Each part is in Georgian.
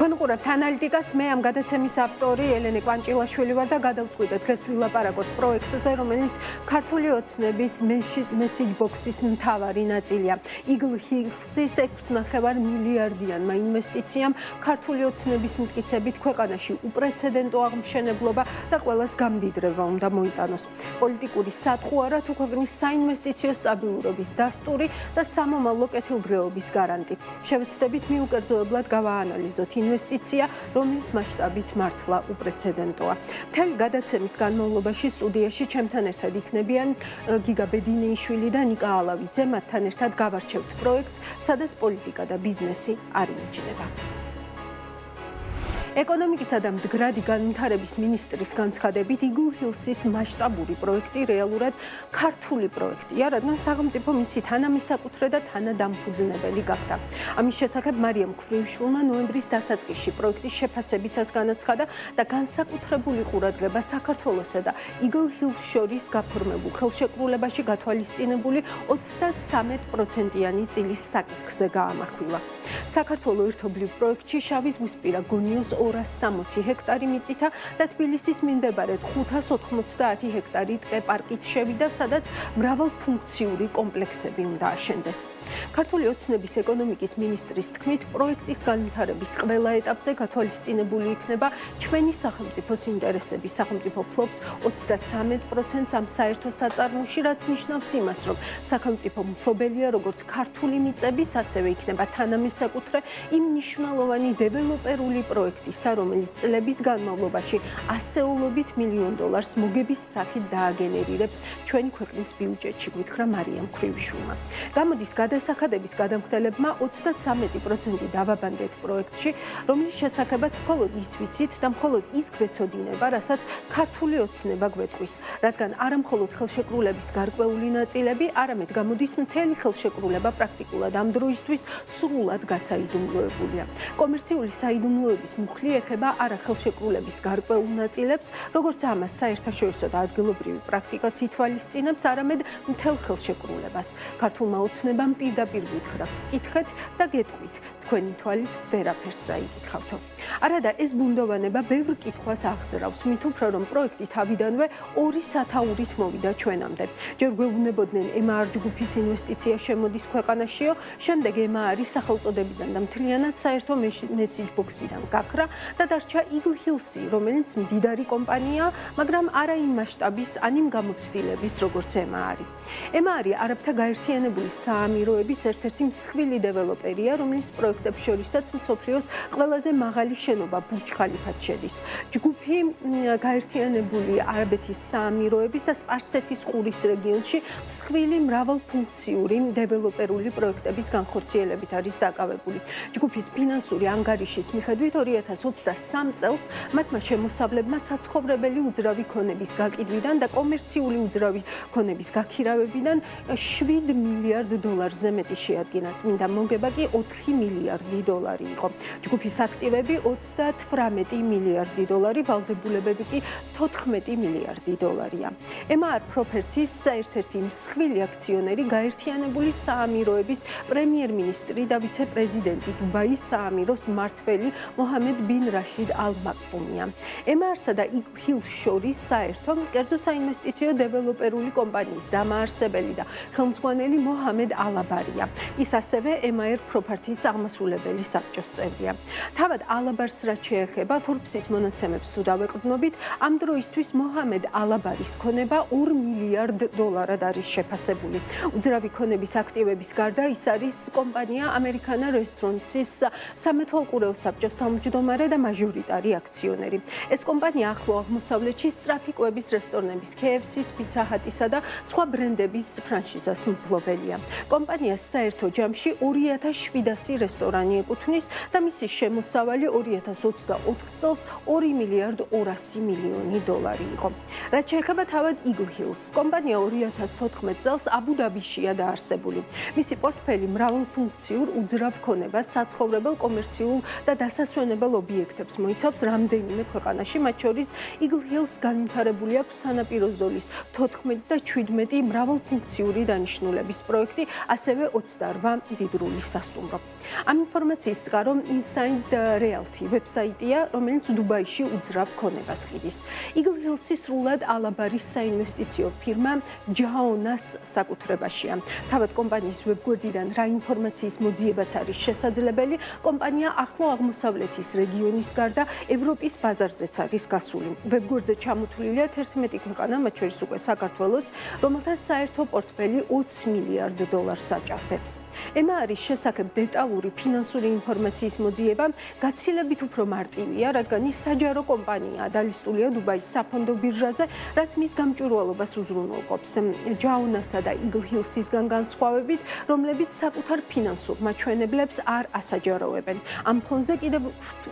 მოგონყურებთ ანალიტიკას, მე ამ გადაცემის ავტორი ელენე კვანჭილაშვილი ვარ და გადავწყვიტე დღეს ვილაპარაკოთ პროექტზე, რომელიც ქართული ოცნების message box-ის მთავარი ნაწილია. Eagle Hills-ის 6.9 მილიარდიანმა ინვესტიციამ ქართული ოცნების მტკიცებით ქვეყანაში უპრეცედენტო აღმშენებლობა და ყველას გამდიდრება უნდა მოიტანოს. პოლიტიკური სათხუ არა, თუ ქვეყნის საინვესტიციო სტაბილურობის დასტური და სამომავლო კეთილდღეობის გარანტი. შევეცდებით მიუკერძოებლად გავაანალიზოთ ინვესტიცია, რომლის მასშტაბით მართლა უპრეცედენტოა. მთელი გადაცემის განმავლობაში სტუდიაში ჩემთან ერთად იქნებიან გიგა ბედინეიშვილი და ნიკა ალავიძე. მათთან ერთად გავარჩევთ პროექტს, სადაც პოლიტიკა და ბიზნესი არ იმიჯნება. ეკონომიკისა და მდგრადი განვითარების მინისტრის განცხადებით Eagle Hills-ის მასშტაბური პროექტი რეალურად ქართული პროექტია, რადგან სახელმწიფო მისი თანამისაკუთრე და თანადამფუძნებელი გახდა. ამის შესახებ მარიამ ქვრივშვილმა ნოემბრის დასაწყისში პროექტის შეფასებისას განაცხადა და განსაკუთრებული ყურადღება საქართველოსა და Eagle Hills შორის გაფორმებულ ხელშეკრულებაში გათვალისწინებული 33%-იანი წილის საკითხზე გაამახვილა. საქართველოს ერთობლივ პროექტში შავი ზღვისპირა გონიოს 260 ჰექტარი მიწითა და თბილისის მიმდებარედ 590 ჰექტარი ტყე-პარკით შევიდა, სადაც მრავალფუნქციური კომპლექსები უნდა აშენდეს. ქართული ოცნების ეკონომიკის მინისტრის თქმით, პროექტის განვითარების ყველა ეტაპზე გათვალისწინებული იქნება ჩვენი სახელმწიფოს ინტერესები. სახელმწიფო ფლობს 33%-ს ამ საერთო საწარმოში, რაც ნიშნავს იმას, რომ სახელმწიფო მფლობელია როგორც ქართული მიწების, ასევე იქნება თანამისაკუთრე იმ მნიშვნელოვანი დეველოპერული პროექტისა, რომელიც წლების განმავლობაში ასეულობით მილიონ დოლარს მოგების სახით დააგენერირებს ჩვენი ქვეყნის ბიუჯეტში, გითხრა მარიამ ქვრივშვილმა. გამოდის გადასახადების გადამხდელებმა 33% დავაბანდეთ პროექტში, რომლის შესახებაც მხოლოდ ის ვიცით და მხოლოდ ის გვეცოდინება, რასაც ქართული ოცნება გვეტყვის, რადგან არა მხოლოდ ხელშეკრულების გარკვეული ნაწილები, არამედ გამოდის მთელი ხელშეკრულება პრაქტიკულად ამ დროისთვის სრულად გასაიდუმლოებულია. კომერციული საიდუმლოების მუხლი ეხება არა ხელშეკრულების გარკვეულ ნაწილებს, როგორც ამას საერთაშორისო და ადგილობრივი პრაქტიკაც ითვალისწინებს, არამედ მთელ ხელშეკრულებას. ქართულმა ოცნებამ პირდაპირ გითხრა, ვკითხეთ და გეტყვით, თქვენი თვალით ვერაფერს საიკითხავთო. არადა ეს ბუნდოვანება ბევრ კითხვას აღძრავს, მით უფრო რომ პროექტი თავიდანვე 2 სათაურით მოვიდა ჩვენამდე. ჯერ გვეუბნებოდნენ MR ჯგუფის ინვესტიცია შემოდის ქვეყანაშიო, შემდეგ MR სახელწოდებიდან და მთლიანად საერთო message box-იდან გაქრა და დარჩა Eagle Hills-ი, რომელიც მდიდარი კომპანია, მაგრამ არა იმ მასშტაბის, ან იმ გამოცდილების, როგორც MR. MR არაბთა გაერთიანებული საამიროების ერთ-ერთი მსხვილი დეველოპერია, რომლის პროექტებს შორისაც მსოფლიოს ყველაზე მაღალი შენობა ბურჯ ხალიფად შედის. ჯგუფი გაერთიანებული არაბეთის საამიროების და სპარსეთის ყურის რეგიონში მსხვილი მრავალფუნქციური დეველოპერული პროექტების განხორციელებით არის დაკავებული. ჯგუფის ფინანსური ანგარიშის მიხედვით 2023 წელს მათმა შემოსავლებმა საცხოვრებელი უძრავი ქონების გაკიდვიდან და კომერციული უძრავი ქონების გაქირავებიდან 7 მილიარდ დოლარზე მეტი შეადგინა. წმინდა მოგება კი 4 მილიარდი დოლარი იყო. ჯგუფის აქტივები 38 მილიარდი დოლარი, ვალდებულებები კი 14 მილიარდი დოლარია. MR Properties ერთ-ერთი მსხვილი აქციონერი გაერთიანებული საამიროების პრემიერ-მინისტრი და ვიცე-პრეზიდენტი დუბაის საამიროს მმართველი მოჰამედ ბინ რაშიდ ალ მაკბუმია. MR-სა და Eagle Hills შორის საერთო კერძო საინვესტიციო დეველოპერული კომპანიის დამაარსებელი და ხელმძღვანელი მოჰამედ ალაბარია. ის ასევე MR Properties აღმასრულებელი საბჭოს წევრია. თავად ალაბარს რაც შეეხება Forbes-ის მონაცემებს თუ დავეყრდნობით, ამ დროისთვის მოჰამედ ალაბარის ქონება 2 მილიარდ დოლარად არის შეფასებული. უძრავი ქონების აქტივების გარდა ის არის კომპანია Americana Restaurants-ის სამეთვალყურეო საბჭოს თავმჯდომარე და მაჟორიტარი აქციონერი. ეს კომპანია ახლო აღმოსავლეთში სწრაფი კვების რესტორნების KFC-ის, Pizza Hut-ისა და სხვა ბრენდების ფრანშიზას მფლობელია. კომპანიას საერთო ჯამში 2700 რესტორანი ეკუთვნის და მისი შემოსავალი 2024 წელს 2 მილიარდ 200 მილიონი დოლარი იყო. რაც შეეხება თავად Eagle Hills, კომპანია 2014 წელს აბუ-დაბიშია დაარსებული. მისი პორტფელი მრავალფუნქციურ უძრავ ქონებას, საცხოვრებელ, კომერციულ და დასასვენებელ ობიექტებს მოიცავს რამდენიმე ქვეყანაში, მათ შორის Eagle Hills განვითარებული აქვს სანაპირო ზოლის 14 და 17 მრავალფუნქციური დანიშნულების პროექტი, ასევე 28 მდიდრული სასტუმრო. ამ ინფორმაციის წყარო Inside Realty ვებსაიტია, რომელიც დუბაიში უძრავ ქონებას ყიდის. Eagle Hills-ი სრულად ალაბარის საინვესტიციო ფირმა JAONAS საკუთრებაშია. თავად კომპანიის ვებგვერდიდან რა ინფორმაციის მოძიებაც არის შესაძლებელი, კომპანია ახლო აღმოსავლეთის რეგიონის გარდა ევროპის ბაზარზეც არის გასული. ვებგვერდზე ჩამოთვლილია 11 ქვეყანა, მათ შორის უკვე საქართველოც, რომელთა საერთო პორტფელი $20 მილიარდ აჭარბებს. ემა არის შესახებ დეტალური ფინანსური ინფორმაციის მოძიება გაცილებით უფრო მარტივია, რადგან ის საჯარო კომპანიაა, დალისტულია დუბაის საფონდო ბირჟაზე, რაც მის გამჭვირვალობას უზრუნველყოფს JAONAS-ა და Eagle Hills-ისგან განსხვავებით, რომლებიც საკუთარ ფინანსურ მაჩვენებლებს არ ასაჯაროვებენ. ამ ფონზე კიდევ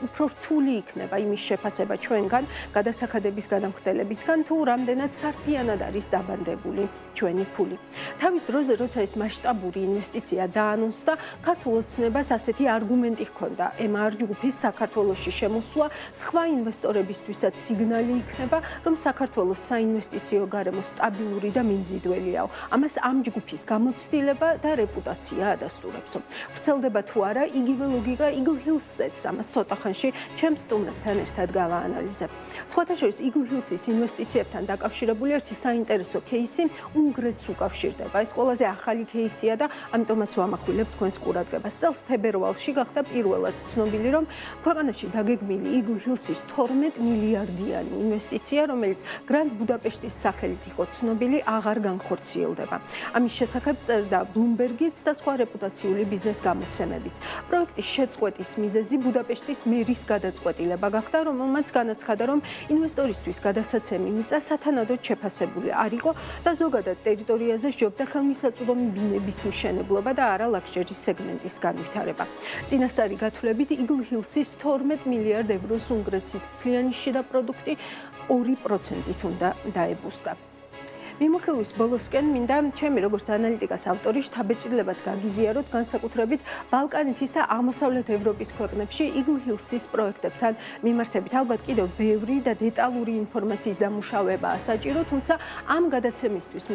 უფრო რთული იქნება იმის შეფასება ჩვენგან, გადასახადების გადამხდელებისგან, თუ რამდენად სარფიანად არის დაბანდებული ჩვენი ფული. თავის დროზე, როცა ეს მასშტაბური ინვესტიცია დაანონსდა, ქართულ ოცნებას ასეთი არგუმენტი ჰქონდა. MR ჯგუფის საქართველოში შემოსვლა სხვა ინვესტორებისთვისაც სიგნალი იქნება, რომ საქართველოს საინვესტიციო გარემო სტაბილური და მიმზიდველიაო. ამას ამ ჯგუფის გამოცდილება და რეპუტაცია ადასტურებს. ვრცელდება თუ არა იგივე ლოგიკა Eagle Hills-ზეც, ამას ცოტა ხანში ჩემს სტუმრებთან ერთად გავაანალიზებ. სხვათა შორის Eagle Hills-ის ინვესტიციებთან დაკავშირებული ერთი საინტერესო кейსი უნგრეთს უკავშირდება. ეს ყველაზე ახალი кейსია და ამიტომაც ვამახვილებ თქვენს ყურადღებას. წელს თებერვალში გახდა პირველად ცნობილი, რომ ქვეყანაში დაგეგმილი Eagle Hills-ის 12 მილიარდიანი ინვესტიცია, რომელიც Grand Budapest-ის სახელით იყო ცნობილი, აღარ განხორციელდება. ამის შესახებ წერდა Bloomberg-იც და სხვა რეპუტაციული ბიზნეს გამოცემებიც. პროექტის შეწყვეტის მიზეზი ბუდაპეშტის მერის გადაწყვეტილება გახდა, რომელმაც განაცხადა, რომ ინვესტორისთვის გადასაცემი მიწა სათანადოდ შეფასებული არ იყო და ზოგადად ტერიტორიაზე სჯობდა ხელმისაწვდომი ბინების მშენებლობა და არა ლაქშერის სეგმენტის განვითარება. წინასწარი გათვლებით Eagle Hills-ის 12 მილიარდ ევროს უნგრეთის მთლიანი შიდა პროდუქტი 2%-ით უნდა დაებუსტა. მიმოხილვის ბოლოსკენ მინდა ჩემი როგორც ანალიტიკას ავტორი შთაბეჭდილებაც გაგიზიაროთ განსაკუთრებით ბალკანეთის და აღმოსავლეთ ევროპის ქვეყნებში Eagle Hills-ის პროექტებთან მიმართებით. ალბათ კიდევ ბევრი და დეტალური ინფორმაციის დამუშავებაა საჭირო, თუმცა ამ გადაცემისთვის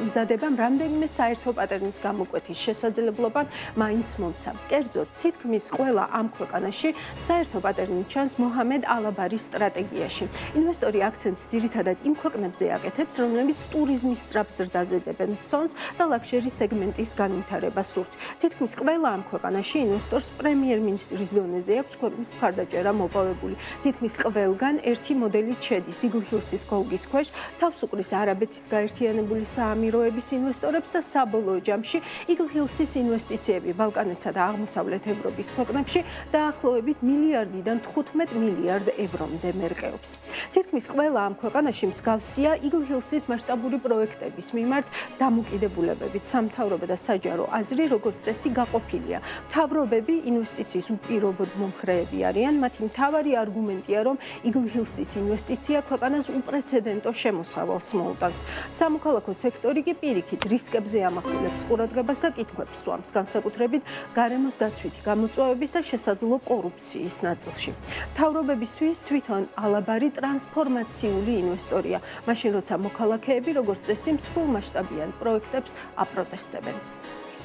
მზადებამ რამდენიმე საერთო პატერნის გამოკვეთის შესაძლებლობა მაინც მომცა. კერძოდ, თითქმის ყველა ამ ქვეყანაში საერთო პატერნი ჩანს მოჰამედ ალაბარის სტრატეგიაში. ინვესტორი აქცენტს ძირითადად იმ ქვეყნებზე აკეთებს, რომლებიც ტურიზმის სწრაფ ზრდაზე დებენ ფსონს და ლაქშერის სეგმენტის განვითარებას სურთ. თითქმის ყველა ამ ქვეყანაში ინვესტორს პრემიერ-მინისტრის დონეზე აქვს ქვეყნის მხარდაჭერა მოპოვებული. თითქმის ყველგან ერთი მოდელით შედის Eagle Hills-ის გოლგის ქვეშ, თავს უყრის არაბეთის გაერთიანებული საამიროების ინვესტორებს და საბოლოო ჯამში Eagle Hills-ის ინვესტიციები ბალკანეთსა და აღმოსავლეთ ევროპის ქვეყნებში დაახლოებით მილიარდიდან 15 მილიარდ ევრომდე მერყეობს. თითქმის ყველა ამ ქვეყანაში მსგავსია Eagle Hills-ის მასშტაბური პროექტების მიმართ დამოკიდებულებებით. სამთავრობო და საჯარო აზრი როგორც წესი გაყოფილია. მთავრობები ინვესტიციის უპირობოდ მომხრეები არიან. მათი მთავარი არგუმენტია, რომ Eagle Hills-ის ინვესტიცია ქვეყანას უპრეცედენტო შემოსავალს მოუტანს. სამოქალაქო სექტორი კი პირიქით რისკებზე ამახვილებს ყურადღებას და კითხვებს სვამს, განსაკუთრებით გარემოს დაცვითი გამოწვევების და შესაძლო კორუფციის ნაწილში. მთავრობებისთვის თვითონ ალაბარი ტრანსფორმაციული ინვესტორია, მაშინ როცა მოქალაქეები როგორც წესი მსხვილმასშტაბიან პროექტებს აპროტესტებენ.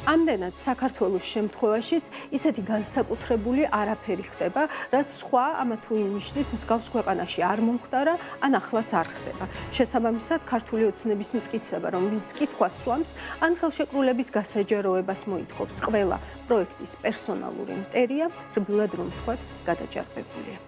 ამდენად საქართველოს შემთხვევაშიც ისეთი განსაკუთრებული არაფერი ხდება, რაც სხვა ამა თუ იმ ნიშნით მსგავს ქვეყანაში არ მომხდარა, ან ახლაც არ ხდება. შესაბამისად, ქართული ოცნების მტკიცება, რომ ვინც კითხვას სვამს, ან ხელშეკრულების გასაჯაროებას მოითხოვს, ყველა პროექტის პერსონალური მტერია, რბილად რომ ვთქვათ, გადაჭარბებულია.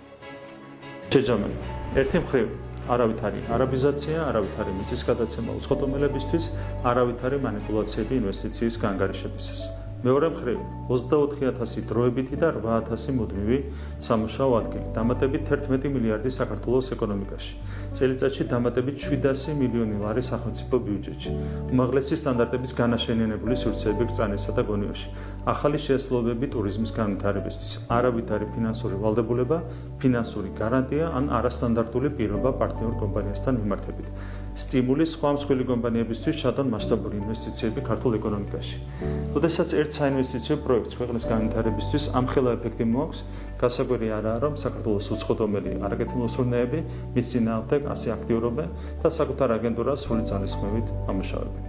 შეჯამენ. ერთი მხრივ არავითარი არაბიზაცია, არავითარი მიწის გადაცემა უცხოტომელებისთვის, არავითარი მანიპულაციები ინვესტიციის განგარიშებისას. მეორე მხრივ 24,000 დროებითი და 8,000 მუდმივი სამუშაო ადგილი, დამატებით 11 მილიარდი საქართველოს ეკონომიკაში. წელიწადში დამატებით 700 მილიონი ლარი სახელმწიფო ბიუჯეტში. უმაღლესი სტანდარტების განაშენიანებული სივრცეები ბრძანესა და გონიოში. ახალი შესაძლებლობები ტურიზმის განვითარებისთვის. არავითარი ფინანსური ვალდებულება, ფინანსური გარანტია ან არასტანდარტული პირობა პარტნიორ კომპანიასთან მიმართებით. სტიმული სხვა მსხვილი კომპანიებისთვის ჩადონ მასშტაბური ინვესტიციები ქართულ ეკონომიკაში. როდესაც ერთ საინვესტიციო პროექტს ქვეყნის განვითარებისთვის ამხელა ეფექტი მოაქვს, გასაკვირი არაა, რომ საქართველოს უცხოთომელი არაგეთილოსურნეები მის წინააღმდეგ ასე აქტიურობენ და საკუთარ აგენტურას სრული ძალისხმევით ამუშავებენ.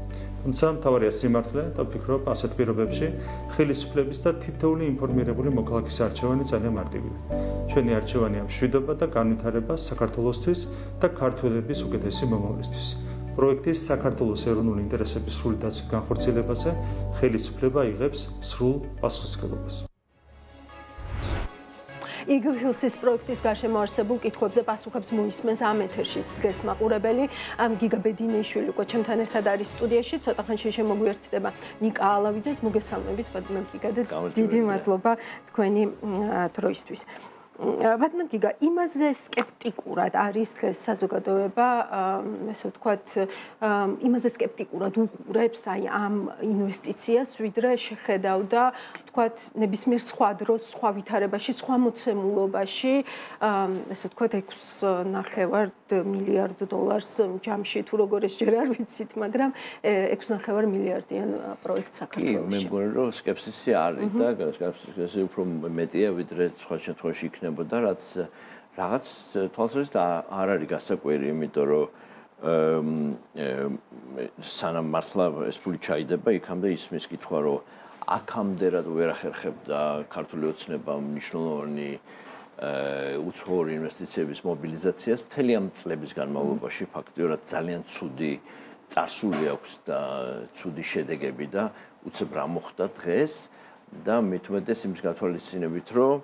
თუმცა მთავარია სიმართლე და ვფიქრობ, ასეთ პირობებში ხელისუფლების და თითოეული ინფორმირებული მოქალაქის არჩევანი ძალიან მარტივია. ჩვენი არჩევანია მშვიდობა და განვითარება საქართველოსთვის და ქართველების უკეთესი მომავლისთვის. პროექტის საქართველოს ეროვნული ინტერესების სრული დაცვით განხორციელებაზე ხელისუფლება იღებს სრულ პასუხისმგებლობას. Eagle Hills-ის პროექტის გარშემო არსებულ კითხვებზე პასუხებს მოისმენს ამ ეთერშიც დგეს მაყურებელი. გიგა ბედინეიშვილი უკვე ჩემთან ერთად არის სტუდიაში. ცოტა ხანში შემოგვიერთდება ნიკა ალავიძე. მოგესალმებით, ბატონო გიგა და დიდი მადლობა თქვენი დროისთვის. ბატონო გიგა, იმაზე სკეპტიკურად არის დღეს საზოგადოება, ესე ვთქვათ, იმაზე სკეპტიკურად უყურებს აი ამ ინვესტიციას, ვიდრე შეხედავდა, ვთქვათ, ნებისმიერ სხვა დროს, სხვა ვითარებაში, სხვა მოცემულობაში, ესე ვთქვათ, 6.5 მილიარდ დოლარს ჯამში თუ როგორ ეს ჯერ არ ვიცით, მაგრამ 6.5 მილიარდიან პროექტ საქართველოში. მე მგონი რომ სკეპსისი არის და სკეპსისი უფრო მეტია ვიდრე სხვა შემთხვევაში იქნებოდა, რაც რაღაც თვალსაზრისით არ არის გასაკვირი, იმიტომ რომ სანამ მართლა ეს ფული ჩაიდება, იქამდე ისმის კითხვა, რომ აქამდე რატო ვერ ახერხებდა ქართული ოცნება მნიშვნელოვანი უცხოური ინვესტიციების მობილიზაციას მთელი ამ წლების განმავლობაში ფაქტიურად ძალიან ცუდი წარსული აქვს და ცუდი შედეგები და უცებ რა მოხდა დღეს და მით უმეტეს იმის გათვალისწინებით, რომ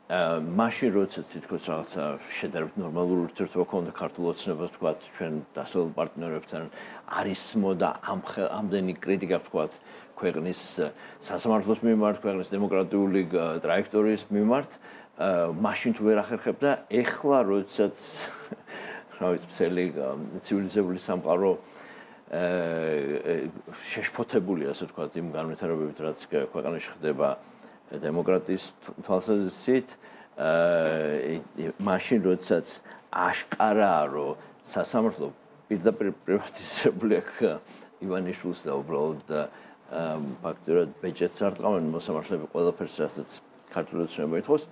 მაშინ როცა თითქოს რაღაცა შედარებით ნორმალური ურთიერთობა ქონდა ქართულ ოცნებას, თქვათ, ჩვენ დასავლელ პარტნიორებთან არის მოდა ამდენი კრიტიკა, თქვათ, ქვეყნის სასამართლოს მიმართ, ქვეყნის დემოკრატიული ტრაექტორიის მიმართ, მაშინ თუ ვერ ახერხებდა, ეხლა როდესაც რა ვიცი, მთელი ცივილიზებული სამყარო შეშფოთებულია, ასე ვთქვათ, იმ განვითარებებით, რაც ქვეყანაში ხდება დემოკრატიის თვალსაზრისით, მაშინ როდესაც აშკარაა, რომ სასამართლო პირდაპირ პრივატიზირებული აქვს ივანიშვილს და უბრალოდ ფაქტობრივად ბეჭედს არ ტყავენ მოსამართლეები ყველაფერს, რასაც ქართული ოცნება ითხოვს,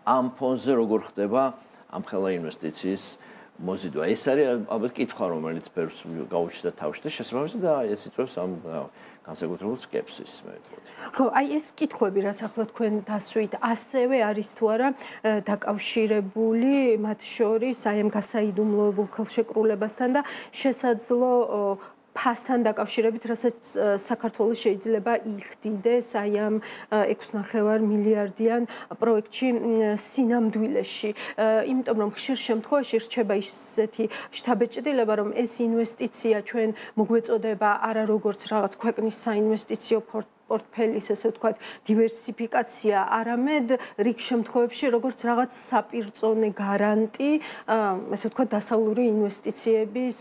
ამ ფონზე როგორ ხდება ამხელა ინვესტიციის მოზიდვა. ეს არის ალბათ კითხვა, რომელიც ბევრს გაუჩნდა თავში და შესაბამისად და ეს იწვევს ამ განსაკუთრებულ სკეპსისს, მე ვიტყოდი. ხო, აი ეს კითხვები, რაც ახლა თქვენ დასვით, ასევე არის თუ არა დაკავშირებული მათ შორის აი ამ გასაიდუმლოებულ ხელშეკრულებასთან და შესაძლო ფასთან დაკავშირებით, რასაც საქართველოს შეიძლება იხდიდეს აი ამ 6.5 მილიარდიან პროექტში სინამდვილეში. იმიტომ რომ ხშირ შემთხვევაში რჩება ისეთი შთაბეჭდილება, რომ ეს ინვესტიცია ჩვენ მოგვეწოდება არა როგორც რაღაც ქვეყნის საინვესტიციო პორტფელის, ესე ვთქვათ, დივერსიფიკაცია, არამედ რიგ შემთხვევებში როგორც რაღაც საპირწონე გარანტი, ესე ვთქვათ, დასავლური ინვესტიციების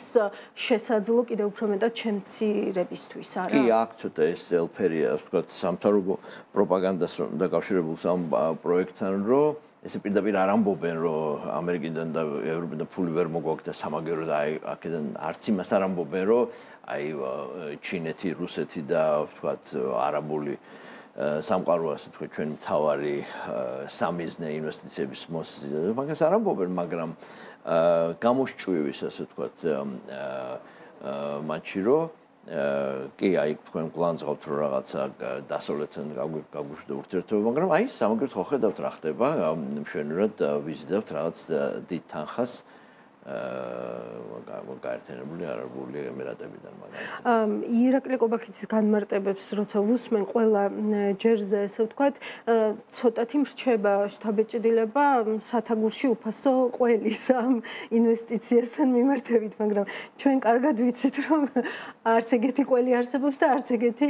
შესაძლო კიდევ უფრო მეტად შემცირებისთვის, არა? კი, აქ ცოტა ეს ელფერია, ასე ვთქვათ, სამთავრობო პროპაგანდას დაკავშირებულს ამ პროექტთან, რომ ესე პირდაპირ არ ამბობენ, რომ ამერიკიდან და ევროპიდან ფული ვერ მოგვაქვს და სამაგერო და აი აქედან არც იმას არ ამბობენ, რომ აი ჩინეთი, რუსეთი და ვთქვათ არაბული სამყარო, ასე ვთქვათ, ჩვენი მთავარი სამიზნე ინვესტიციების მოსაზრება, მაგას არ ამბობენ, მაგრამ გამოსჭვივის, ასე ვთქვათ, მათში რომ კი, აი თქვენ გლანძღავთ რომ რაღაცა დასავლეთთან გაგვიშვდა ურთიერთობა, მაგრამ აი სამაგერად ხო ხედავთ რა ხდება, მშვენივრად ვიზიდავთ რაღაც დიდ თანხას გაერთიანებული არაბული ემირატებიდან მაგალითად. ირაკლი კობახიძის განმარტებებს როცა ვუსმენ ყველა ჯერზე, ესე ვთქვათ, ცოტათი მრჩება შთაბეჭდილება სათაგურში უფასო ყველის ამ ინვესტიციასთან მიმართებით, მაგრამ ჩვენ კარგად ვიცით, რომ არც ეგეთი ყველი არსებობს და არც ეგეთი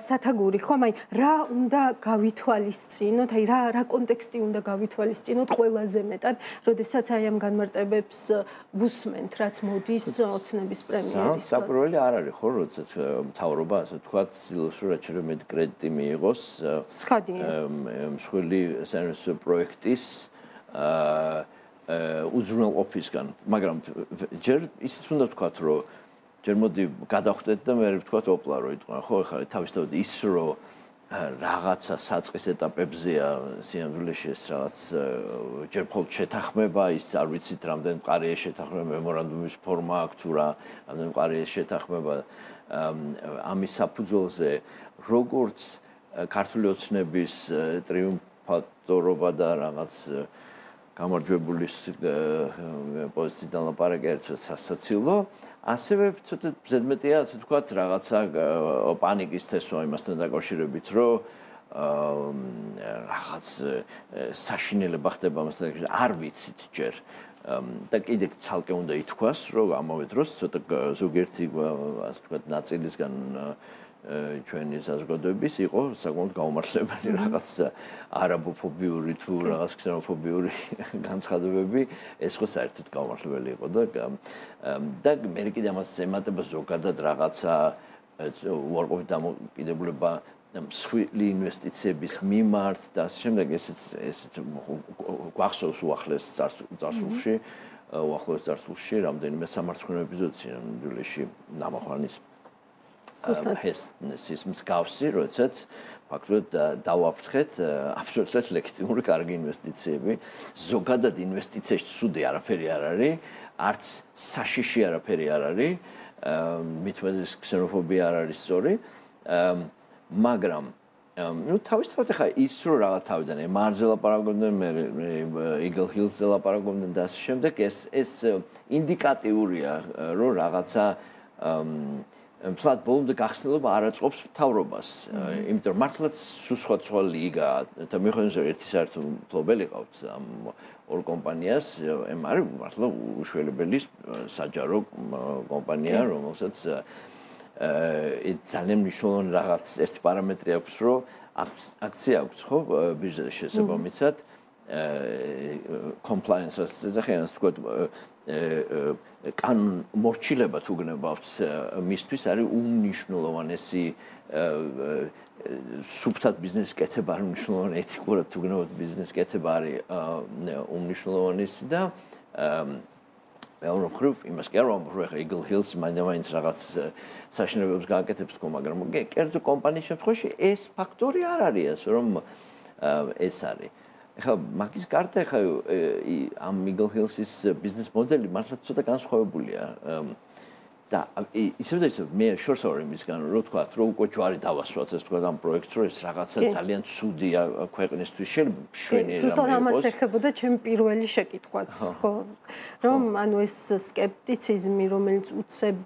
სათაგური. ხო, აი რა უნდა გავითვალისწინოთ, აი რა კონტექსტი უნდა გავითვალისწინოთ ყველაზე მეტად, როდესაც აი ამ განმარტებებს ვუსმენთ, რაც მოდის ოცნების პრემიერის. საკვირველი არ არის, ხო, როდესაც მთავრობა, ასე ვთქვათ, ცდილობს რომ რაჭირე მეტ კრედიტი მიიღოს მსხვილი საინვესტიციო პროექტის უზრუნველყოფისგან, მაგრამ ჯერ ისიც უნდა ვთქვათ, რომ ჯერ მოდი გადავხვდეთ და მე ვთქვათ ოპლა რომ იტყვიან, ხო, ხა თავისთავად ის რომ რაღაცა საწყის ეტაპებზეა სინამდვილეში ეს რაღაც ჯერ მხოლოდ შეთანხმება, ის არ ვიცით რამდენ მყარია შეთანხმება, მემორანდუმის ფორმა აქვს თუ რა, რამდენ მყარია შეთანხმება ამის საფუძველზე, როგორც ქართული ოცნების ტრიუმფატორობა და რაღაც გამარჯვებულის პოზიციიდან ლაპარაკი არის სასაცილო, ასევე ცოტა ზედმეტია, ასე ვთქვათ, რაღაცა პანიკის თესვა იმასთან დაკავშირებით, რომ რაღაც საშინელება ხდება ამასთან დაკავშირებით, არ ვიცით ჯერ. და კიდე ცალკე უნდა ითქვას, რომ ამავე დროს ცოტა ზოგიერთი, ასე ვთქვათ, ნაწილისგან ჩვენი საზოგადოების იყო საკმაოდ გაუმართლებელი რაღაც არაბოფობიური თუ რაღაც ქსენოფობიური განცხადებები, ეს ხო საერთოდ გაუმართლებელი იყო და მე კიდე ამას ემატება ზოგადად რაღაცა უარყოფით დამოკიდებულება მსხვილი ინვესტიციების მიმართ და ასე შემდეგ, ესეც გვახსოვს უახლოეს წარსულში რამდენიმე სამარცხვინო ეპიზოდი სინამდვილეში ნამახვანის ჰესის მსგავსი, როდესაც ფაქტობრივად დავაფრთხეთ აბსოლუტურად ლეგიტიმური კარგი ინვესტიციები. ზოგადად ინვესტიციაში ცუდი არაფერი არ არის, არც საშიში არაფერი არ არის, მithumedes ქსენოფობია არ არის სწორი, მაგრამ თავისთავად ახლა ის რომ რაღაც თავიდან MR-ზე ლაპარაკობდნენ, მე Eagle Hills-ზე ლაპარაკობდნენ და ასე შემდეგ, ეს ინდიკატიურია, რომ რაღაცა მთლად ბოლომდე გახსნილობა არ აწყობს მთავრობას, იმიტომ რომ მართლაც სხვა ლიგაა და მიხედავთ რომ ერთი საერთო მფლობელი ყავთ ამ ორ კომპანიას, MR მართლა უშველებელი საჯარო კომპანია, რომელსაც ძალიან მნიშვნელოვანი რაღაც ერთი პარამეტრი აქვს, რომ აქცია აქვს ხო ბირჟაზე შესაბამისად compliance-ს ზახიანს თქვა კანონ მორჩილება თუ გნებავთ მისთვის არის უმნიშვნელოვანესი სუბტად ბიზნესის კეთება არის უმნიშვნელოვანესი ეთიკურად თუ გნებავთ ბიზნესის კეთება არის უმნიშვნელოვანესი და მეორე მხრივ იმას კი არ ვამბობ რომ ეხლა Eagle Hills მაინც რაღაც საშინელებებს გააკეთებს თქო, მაგრამ კერძო კომპანიის შემთხვევაში ეს ფაქტორი არ არის ასე რომ ეს არის ეხლა მაგის გარდა ეხლა ამ Eagle Hills-ის ბიზნეს მოდელი მართლაც ცოტა განსხვავებულია და ისევ და ისევ მე შორს ვარ იმისგან რომ ვთქვათ რომ უკვე ჯვარი დავასვათ ეს თქვა ამ პროექტს რომ ეს რაღაცა ძალიან ცუდია ქვეყნისთვის შეიძლება შვენი რამე ზუსტად ამას ეხებოდა ჩემი პირველი შეკითხვაც ხო რომ ანუ ეს სკეპტიციზმი რომელიც უცებ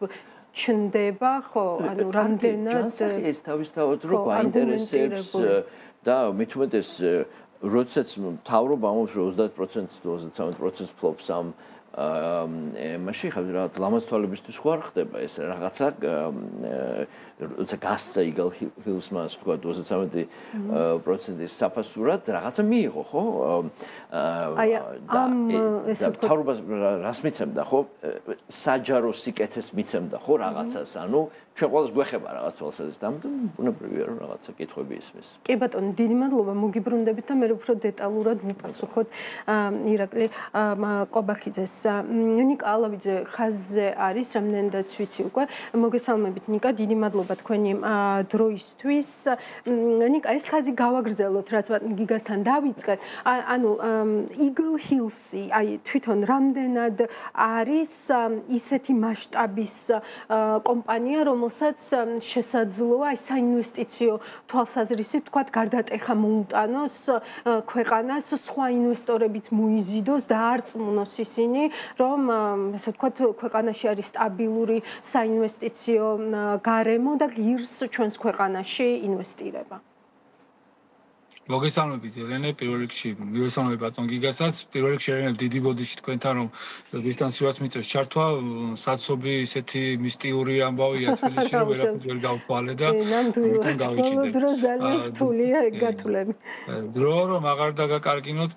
ჩნდება ხო ანუ რამდენად ეს თავისთავად რო გაინტერესებს და მithumedes როდესაც მთავრობა ამბობს რომ 30% თუ 33% ფლობს ამ მაშინ ხა რაღაც ლამაზ თვალებისთვის ხო არ ხდება ეს რაღაცა როცა გასცა Eagle Hills-მა თქვა 23%-ის საფასურად რაღაცა მიიღო ხო აი ამ ესე ვთქვათ მთავრობას რას მიცემდა ხო საჯარო სიკეთეს მიცემდა ხო რაღაცას ანუ ჩვენ ყველას გვეხება რაღაც თვალსაზრისით და ბუნებრივია რომ რაღაცა კითხვები ისმის კი ბატონო დიდი მადლობა მოგიბრუნდებით და მე უფრო დეტალურად ვუპასუხოთ ირაკლი კობახიძეს ნიკა ალავიძე ხაზზე არის რამდენადაც ვიცი უკვე მოგესალმებით ნიკა დიდი მადლობა თქვენი დროისთვის ნიკა ეს ხაზი გავაგრძელოთ რაც გიგასთან დავიწყეთ ანუ Eagle Hills-ი აი თვითონ რამდენად არის ისეთი მასშტაბის კომპანია რომელსაც შესაძლოა აი საინვესტიციო თვალსაზრისით თქვათ გარდატეხა მოუტანოს ქვეყანას სხვა ინვესტორებიც მოიზიდოს და არწმუნოს ისინი რომ ესე ვთქვათ ქვეყანაში არის სტაბილური საინვესტიციო გარემო და ღირს ჩვენს ქვეყანაში ინვესტირება. მოგესალმებით ელენე, პირველ რიგში მივესალმებ ბატონ გიგასაც. პირველ რიგში ელენე დიდი ბოდიში თქვენთან რომ დისტანციას მიწევს ჩართვა, საცობი ისეთი მისტიური ამბავია თბილისში რომ ვერაფერ გავთვალე და ნამდვილად ბოლო დროს ძალიან რთულია ეგ გათვლები. დრო რომ აღარ დაგაკარგინოთ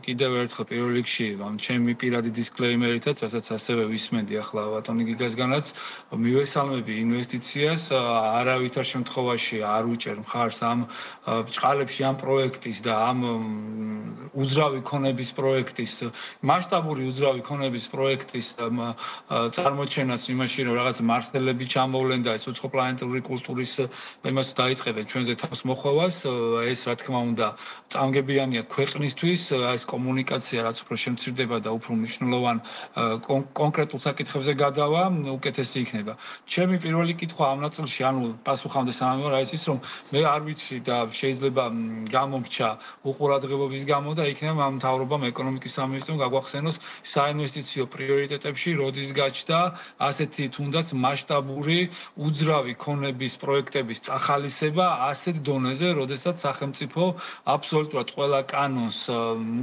კიდევ ერთხელ პირველ რიგში ამ ჩემი პირადი დისკლეიმერითაც, რასაც ასევე ვისმენდი ახლა ბატონი გიგასგანაც, მივესალმები ინვესტიციას, არავითარ შემთხვევაში არ უჭერ მხარს ამ ბჭყალებში დღეებში ამ პროექტის და ამ უძრავი ქონების პროექტის მასშტაბური უძრავი ქონების პროექტის წარმოჩენას იმაში რომ რაღაც მარსელები ჩამოვლენ და ეს უცხოპლანეტური კულტურის იმას დაიწყებენ ჩვენზე თავს მოხვევას ეს რა თქმა უნდა წამგებიანია ქვეყნისთვის ეს კომუნიკაცია რაც უფრო შემცირდება და უფრო მნიშვნელოვან კონკრეტულ საკითხებზე გადავა უკეთესი იქნება ჩემი პირველი კითხვა ამ ნაწილში ანუ პასუხამდე სამი რა ის რომ მე არ ვიცი და შეიძლება გამომრჩა უყურადღებობის გამო და იქნება ამ მთავრობამ ეკონომიკის სამინისტრომ გაგვახსენოს საინვესტიციო პრიორიტეტებში როდის გაჩნდა ასეთი თუნდაც მასშტაბური უძრავი ქონების პროექტების წახალისება ასეთ დონეზე, როდესაც სახელმწიფო აბსოლუტურად ყველა კანონს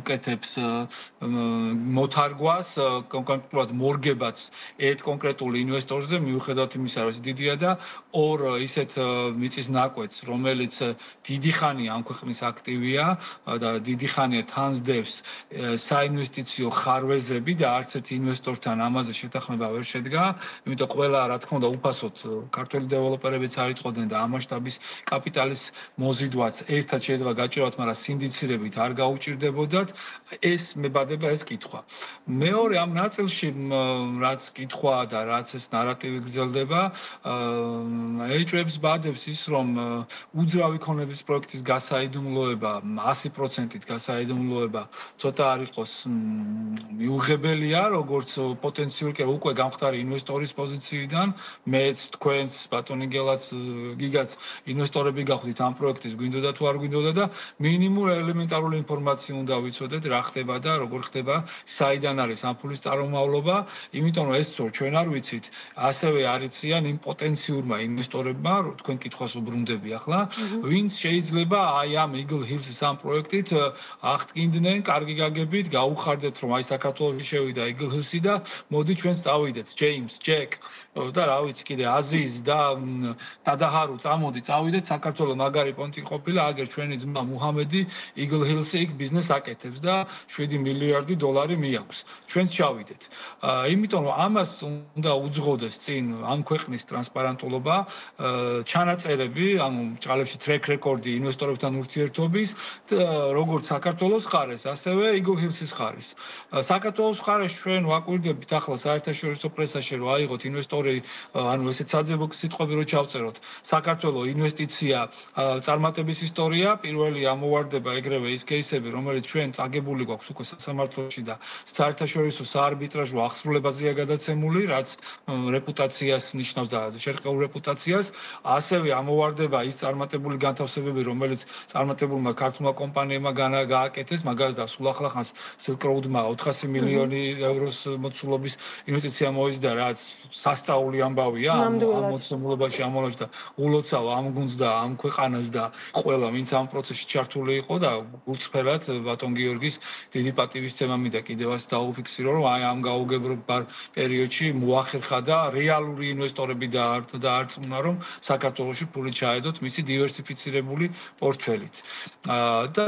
უკეთებს მოთარგვას, კონკრეტულად მორგებაც ერთ კონკრეტულ ინვესტორზე, მიუხედავად იმისა, რომ ის დიდია და ორ ისეთ მიწის ნაკვეთს, რომელიც დიდი ხანია ამ ქვეყნის აქტივია და დიდი ხანია თანსდევს საინვესტიციო ხარვეზები და არც ერთ ინვესტორთან ამაზე შეთანხმება ვერ შედგა, იმიტომ ყველა რა თქმა უნდა უფასოდ ქართველი დეველოპერებიც არ იწყოდნენ და ამ მასშტაბის კაპიტალის მოზიდვაც ერთად შეიძლება გაჭიროთ, მაგრამ სინდიცირებით არ გაუჭირდებოდათ. ეს მებადება ეს კითხვა. მეორე ამ ნაწილში რაც კითხვა და რაც ეს ნარატივი გრძელდება, ეჭვებს ბადებს ის რომ უძრავი ქონების პროექტის გასაიდუმლოება 100%-ით გასაიდუმლოება ცოტა არ იყოს მიუღებელია, როგორც პოტენციურ კი უკვე გამხდარი ინვესტორის პოზიციიდან, მეც თქვენს ბატონი გელაც გიგაც ინვესტორები გავხდით ამ პროექტის გვინდოდა თუ არ გვინდოდა და მინიმუმ ელემენტარული ინფორმაცია უნდა ვიცოდეთ რა ხდება და როგორ ხდება, საიდან არის ამ ფულის წარმომავლობა, იმიტომ რომ ეს ჩვენ არ ვიცით, ასევე არიციან იმ პოტენციურმა ინვესტორებმა, თქვენ კითხვას უბრუნდები ახლა, ვინც შეიძლება აი ამ Eagle Hills-ის ამ პროექტით აღთქინდნენ, კარგი გაგებით, გაუხარდეთ რომ აი საქართველოში შევიდა Eagle Hills-ი და მოდი ჩვენ წავიდეთ, James, Jack და რა ვიცი კიდე აზიზ და დადაჰარუ წამოდი წავიდეთ საქართველოს მაგარი პონტი ყოფილა აგერ ჩვენი ძმა მუჰამედი Eagle Hills-ი იქ ბიზნესს აკეთებს და 7 მილიარდი დოლარი მიაქვს ჩვენც ჩავიდეთ იმიტომ რომ ამას უნდა უძღოდეს წინ ამ ქვეყნის ტრანსპარენტულობა ჩანაწერები ანუ ჭალებში ტრეკ რეკორდი ინვესტორებთან ურთიერთობის როგორც საქართველოს ხარეს ასევე Eagle Hills-ის ხარეს საქართველოს ხარეს ჩვენ ვაკვირდებით ახლა საერთაშორისო პრესაში რომ აიღოთ ინვესტორი ანუ ესეც საძებო სიტყვები რო ჩავწეროთ საქართველოს ინვესტიცია წარმატების ისტორია პირველი ამოვარდება ეგრევე ის кейსები რომელიც ჩვენ წაგებული გვაქვს უკვე სასამართლოში და საერთაშორისო საარბიტრაჟო აღსრულებაზეა გადაცემული რაც რეპუტაციას ნიშნავს და შერყეულ რეპუტაციას ასევე ამოვარდება ის წარმატებული განთავსებები რომელიც წარმატებულმა ქართულმა კომპანიებმა გააკეთეს მაგალითად სულ ახლახანს Silk Road-მა 400 მილიონი ევროს მოცულობის ინვესტიცია მოიზრდა რაც სასწაული ამბავია ამ მოცემულობაში ამოლაში და ულოცავ ამ გუნდს და ამ ქვეყანას და ყველა ვინც ამ პროცესში ჩართული იყო და გულწრფელად ბატონ გიორგის დიდი პატივისცემა მინდა კიდევაც დაუფიქსირო რომ აი ამ გაუგებრობ პერიოდში მოახერხა და რეალური ინვესტორები დაარწმუნა რომ საქართველოში ფული ჩაედოთ მისი დივერსიფიცირებული პორტფელით და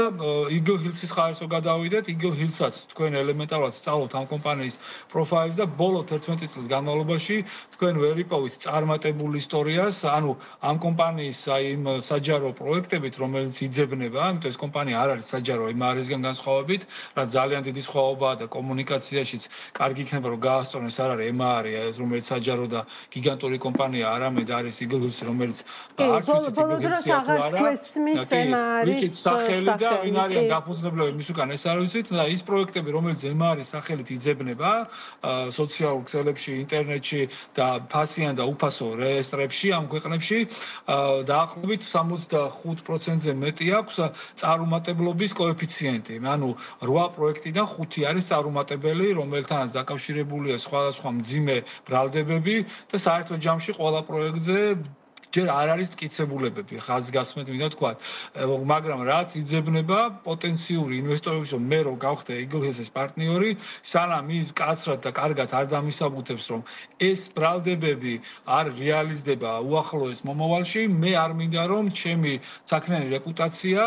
Eagle Hills-ის ხარისო გადავიდეთ Eagle Hills-აც თქვენ ელემენტარულად სწავლობთ ამ კომპანიის პროფაილს და ბოლო 11 წლის განმავლობაში თქვენ ვერ იპოვით წარმატებულ ისტორიას ანუ ამ კომპანიის აი იმ საჯარო პროექტებით რომელიც იძებნება ამიტომ ეს კომპანია არ არის საჯარო MRS-გან განსხვავებით რაც ძალიან დიდი სხვაობაა და კომუნიკაციაშიც კარგი იქნება რომ გაასწორდეს არ არის MRS რომელიც საჯარო და გიგანტური კომპანია არამედ არის Eagle Hills რომელიც არც ბოლო დროს აღარც გვესმის MRS სახელი და ვინ არიან დაფუძნებლები მის უკან ეს არ ვიცით და ის პროექტები რომელიც MRS სახელით იძებნება სოციალურ ქსელებში ინტერნეტში და ფასიან და უფასო რეესტრებში ამ ქვეყნებში დაახლოებით 65%-ზე მეტი აქვს წარუმატებლობის კოეფიციენტი. ანუ 8 პროექტიდან 5 არის წარუმატებელი, რომელთანაც დაკავშირებულია სხვადასხვა მძიმე ბრალდებები და საერთო ჯამში ყველა პროექტზე ჯერ არ არის მტკიცებულებები, ხაზგასმით მინდა თქვა, მაგრამ რაც იძებნება პოტენციური ინვესტორების რომ მე რო გავხდე Eagle Hills-ის პარტნიორი, სანამ ის კაცრად და კარგად არ დამისაბუთებს რომ ეს ბრალდებები არ რეალიზდება უახლოეს მომავალში, მე არ მინდა რომ ჩემი საქმიანი რეპუტაცია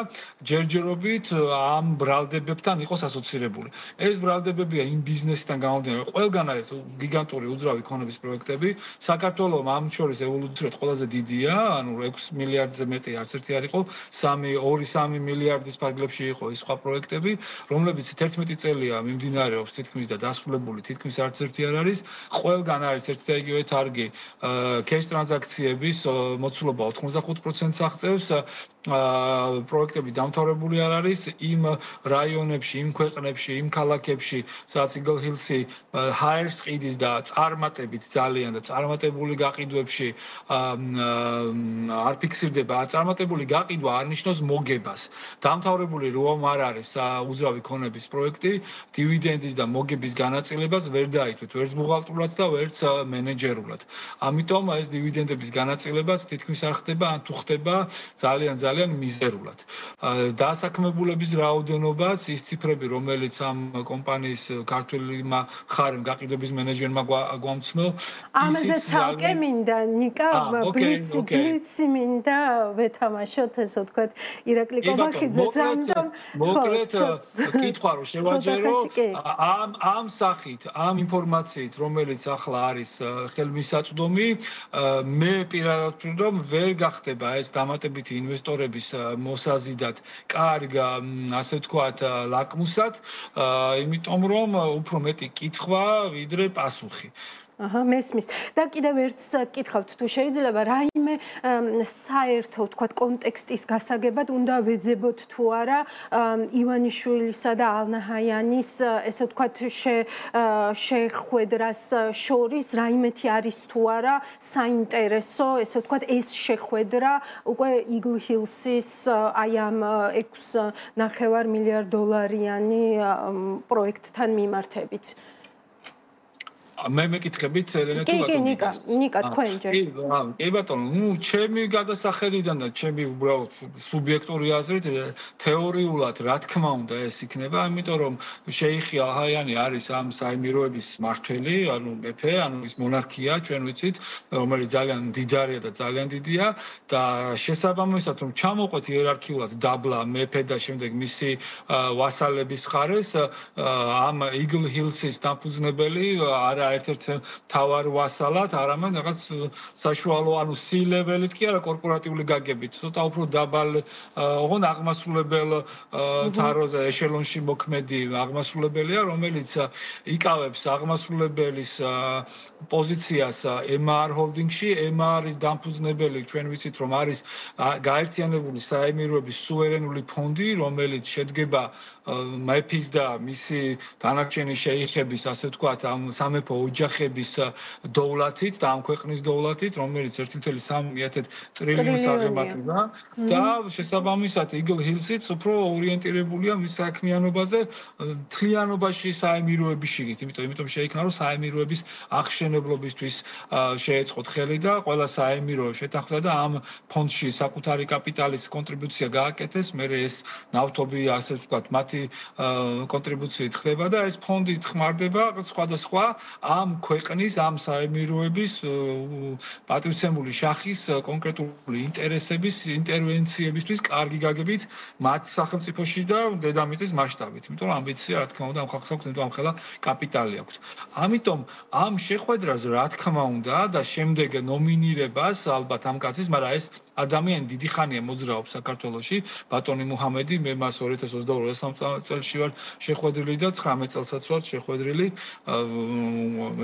ჯერჯერობით ამ ბრალდებებთან იყოს ასოცირებული. ეს ბრალდებებია იმ ბიზნესიდან გამომდინარე, ყველგან არის გიგანტური უძრავი ქონების პროექტები, საქართველოს ამ შორის ევოლუციურად ყველაზე დიდი დიდია, ანუ 6 მილიარდზე მეტი არც ერთი არ იყო, 2-3 მილიარდის ფარგლებში იყო ის სხვა პროექტები, რომლებიც 11 წელია მიმდინარეობს თითქმის და დასრულებული თითქმის არც ერთი არ არის. ყველგან არის ერთ და იგივე თარგი, cash ტრანზაქციების მოცულობა 85%-ს აღწევს. პროექტები დამთავრებული არ არის იმ რაიონებში, იმ ქვეყნებში, იმ ქალაქებში, სადაც Eagle Hills-ი ჰაერს ყიდის და წარმატებით ძალიან და წარმატებული გაყიდვებში არ ფიქსირდება. წარმატებული გაყიდვა არ ნიშნავს მოგებას. დამთავრებული რომ არ არის უძრავი ქონების პროექტი, დივიდენდის და მოგების განაწილებას ვერ დაითვით, ვერც ბუღალტრულად და ვერც მენეჯერულად. ამიტომ ეს დივიდენდების განაწილებაც თითქმის არ ხდება, ან თუ ხდება ძალიან მიზერულად. დასაქმებულების რაოდენობაც, ის ციფრები, რომელიც ამ კომპანიის ქართულმა ხარემ გაყიდვების მენეჯერმა გვამცნო, ამაზე ცალკე მინდა ნიკა ბლიცი მინდა ვეთამაშოთ, ესე ვთქვათ, ირაკლი კობახიძეს, ამიტომ მოკლედ კითხვა რომ შევაჯერო, ამ სახით, ამ ინფორმაციით, რომელიც ახლა არის ხელმისაწვდომი, მე პირადად ვფიქრობ, ვერ გახდება ეს დამატებითი ინვესტორების მოსაზიდად კარგ, ასე ვთქვათ, ლაკმუსად, იმიტომ რომ უფრო მეტი კითხვა ვიდრე პასუხი. მესმის. და კიდევ ერთს გკითხავთ, თუ შეიძლება რაიმე საერთო, ვთქვათ, კონტექსტის გასაგებად უნდა ვეძებოთ თუ არა ივანიშვილისა და ალნაჰაიანის, ესე ვთქვათ, შეხვედრას შორის რაიმეთი არის თუ არა საინტერესო, ესე ვთქვათ, ეს შეხვედრა უკვე Eagle Hills-ის აი ამ 6.5 მილიარდ დოლარიანი პროექტთან მიმართებით. მე მეკითხებით ელენე თუ ბატონო ნიკა თქვენ ჯერ კი ბატონო ჩემი გადასახედიდან და ჩემი უბრალოდ სუბიექტური აზრით თეორიულად რა თქმა უნდა ეს იქნება იმიტომ რომ შეიხი ალჰაიანი არის ამ საიმიროების მმართველი ანუ მეფე ანუ ის მონარქია ჩვენ ვიცით რომელიც ძალიან მდიდარია და ძალიან დიდია და შესაბამისად რომ ჩამოყვეთ იერარქიულად დაბლა მეფე და შემდეგ მისი ვასალების ხარეს ამ Eagle Hills-ის დაფუძნებელი არა ერთ-ერთ თავარ ვასალად, არამედ რაღაც საშუალო, ანუ C-level-ით კი არა კორპორატიული გაგებით, ცოტა უფრო დაბალ, ოღონდ აღმასრულებელ თაროზე ეშელონში მოქმედი აღმასრულებელია, რომელიც იკავებს აღმასრულებელის პოზიციას MR Holding-ში, MR-ის დამფუძნებელი, ჩვენ ვიცით, რომ არის გაერთიანებული საემიროების სუვერენული ფონდი, რომელიც შედგება მეფის და მისი დანარჩენი შეიხების, ასე ვთქვათ, ამ სამეფო ოჯახების დოვლათით და ამ ქვეყნის დოვლათით, რომელიც 1.3 ტრილიონს აღემატება და შესაბამისად Eagle Hills-იც უფრო ორიენტირებულია მის საქმიანობაზე მთლიანობაში საემიროების შიგნით, იმიტომ შეიქმნა რომ საემიროების აღშენებლობისთვის შეეწყოთ ხელი და ყველა საემირო შეთანხმდა და ამ ფონდში საკუთარი კაპიტალის კონტრიბუცია გააკეთეს, მერე ეს ნავთობი, ასე ვთქვათ, მათი კონტრიბუციით ხდება და ეს ფონდი ხმარდება სხვადასხვა ამ ქვეყნის, ამ საემიროების პატივცემული შახის კონკრეტული ინტერესების, ინტერვენციებისთვის კარგი გაგებით მათ სახელმწიფოში და დედამიწის მასშტაბით. იმიტომ რომ ამბიცია, რა თქმა უნდა, ამ ხალხს აქვს, იმიტომ ამ ხელა კაპიტალი აქვს. ამიტომ ამ შეხვედრაზე, რა თქმა უნდა, და შემდეგ ნომინირებას ალბათ ამ კაცის, მაგრამ ეს ადამიანი დიდი ხანია მოძრაობს საქართველოში, ბატონი მუჰამედი, მე მას 2022 წელს ვარ შეხვედრილი და 19 წელსაც ვარ შეხვედრილი.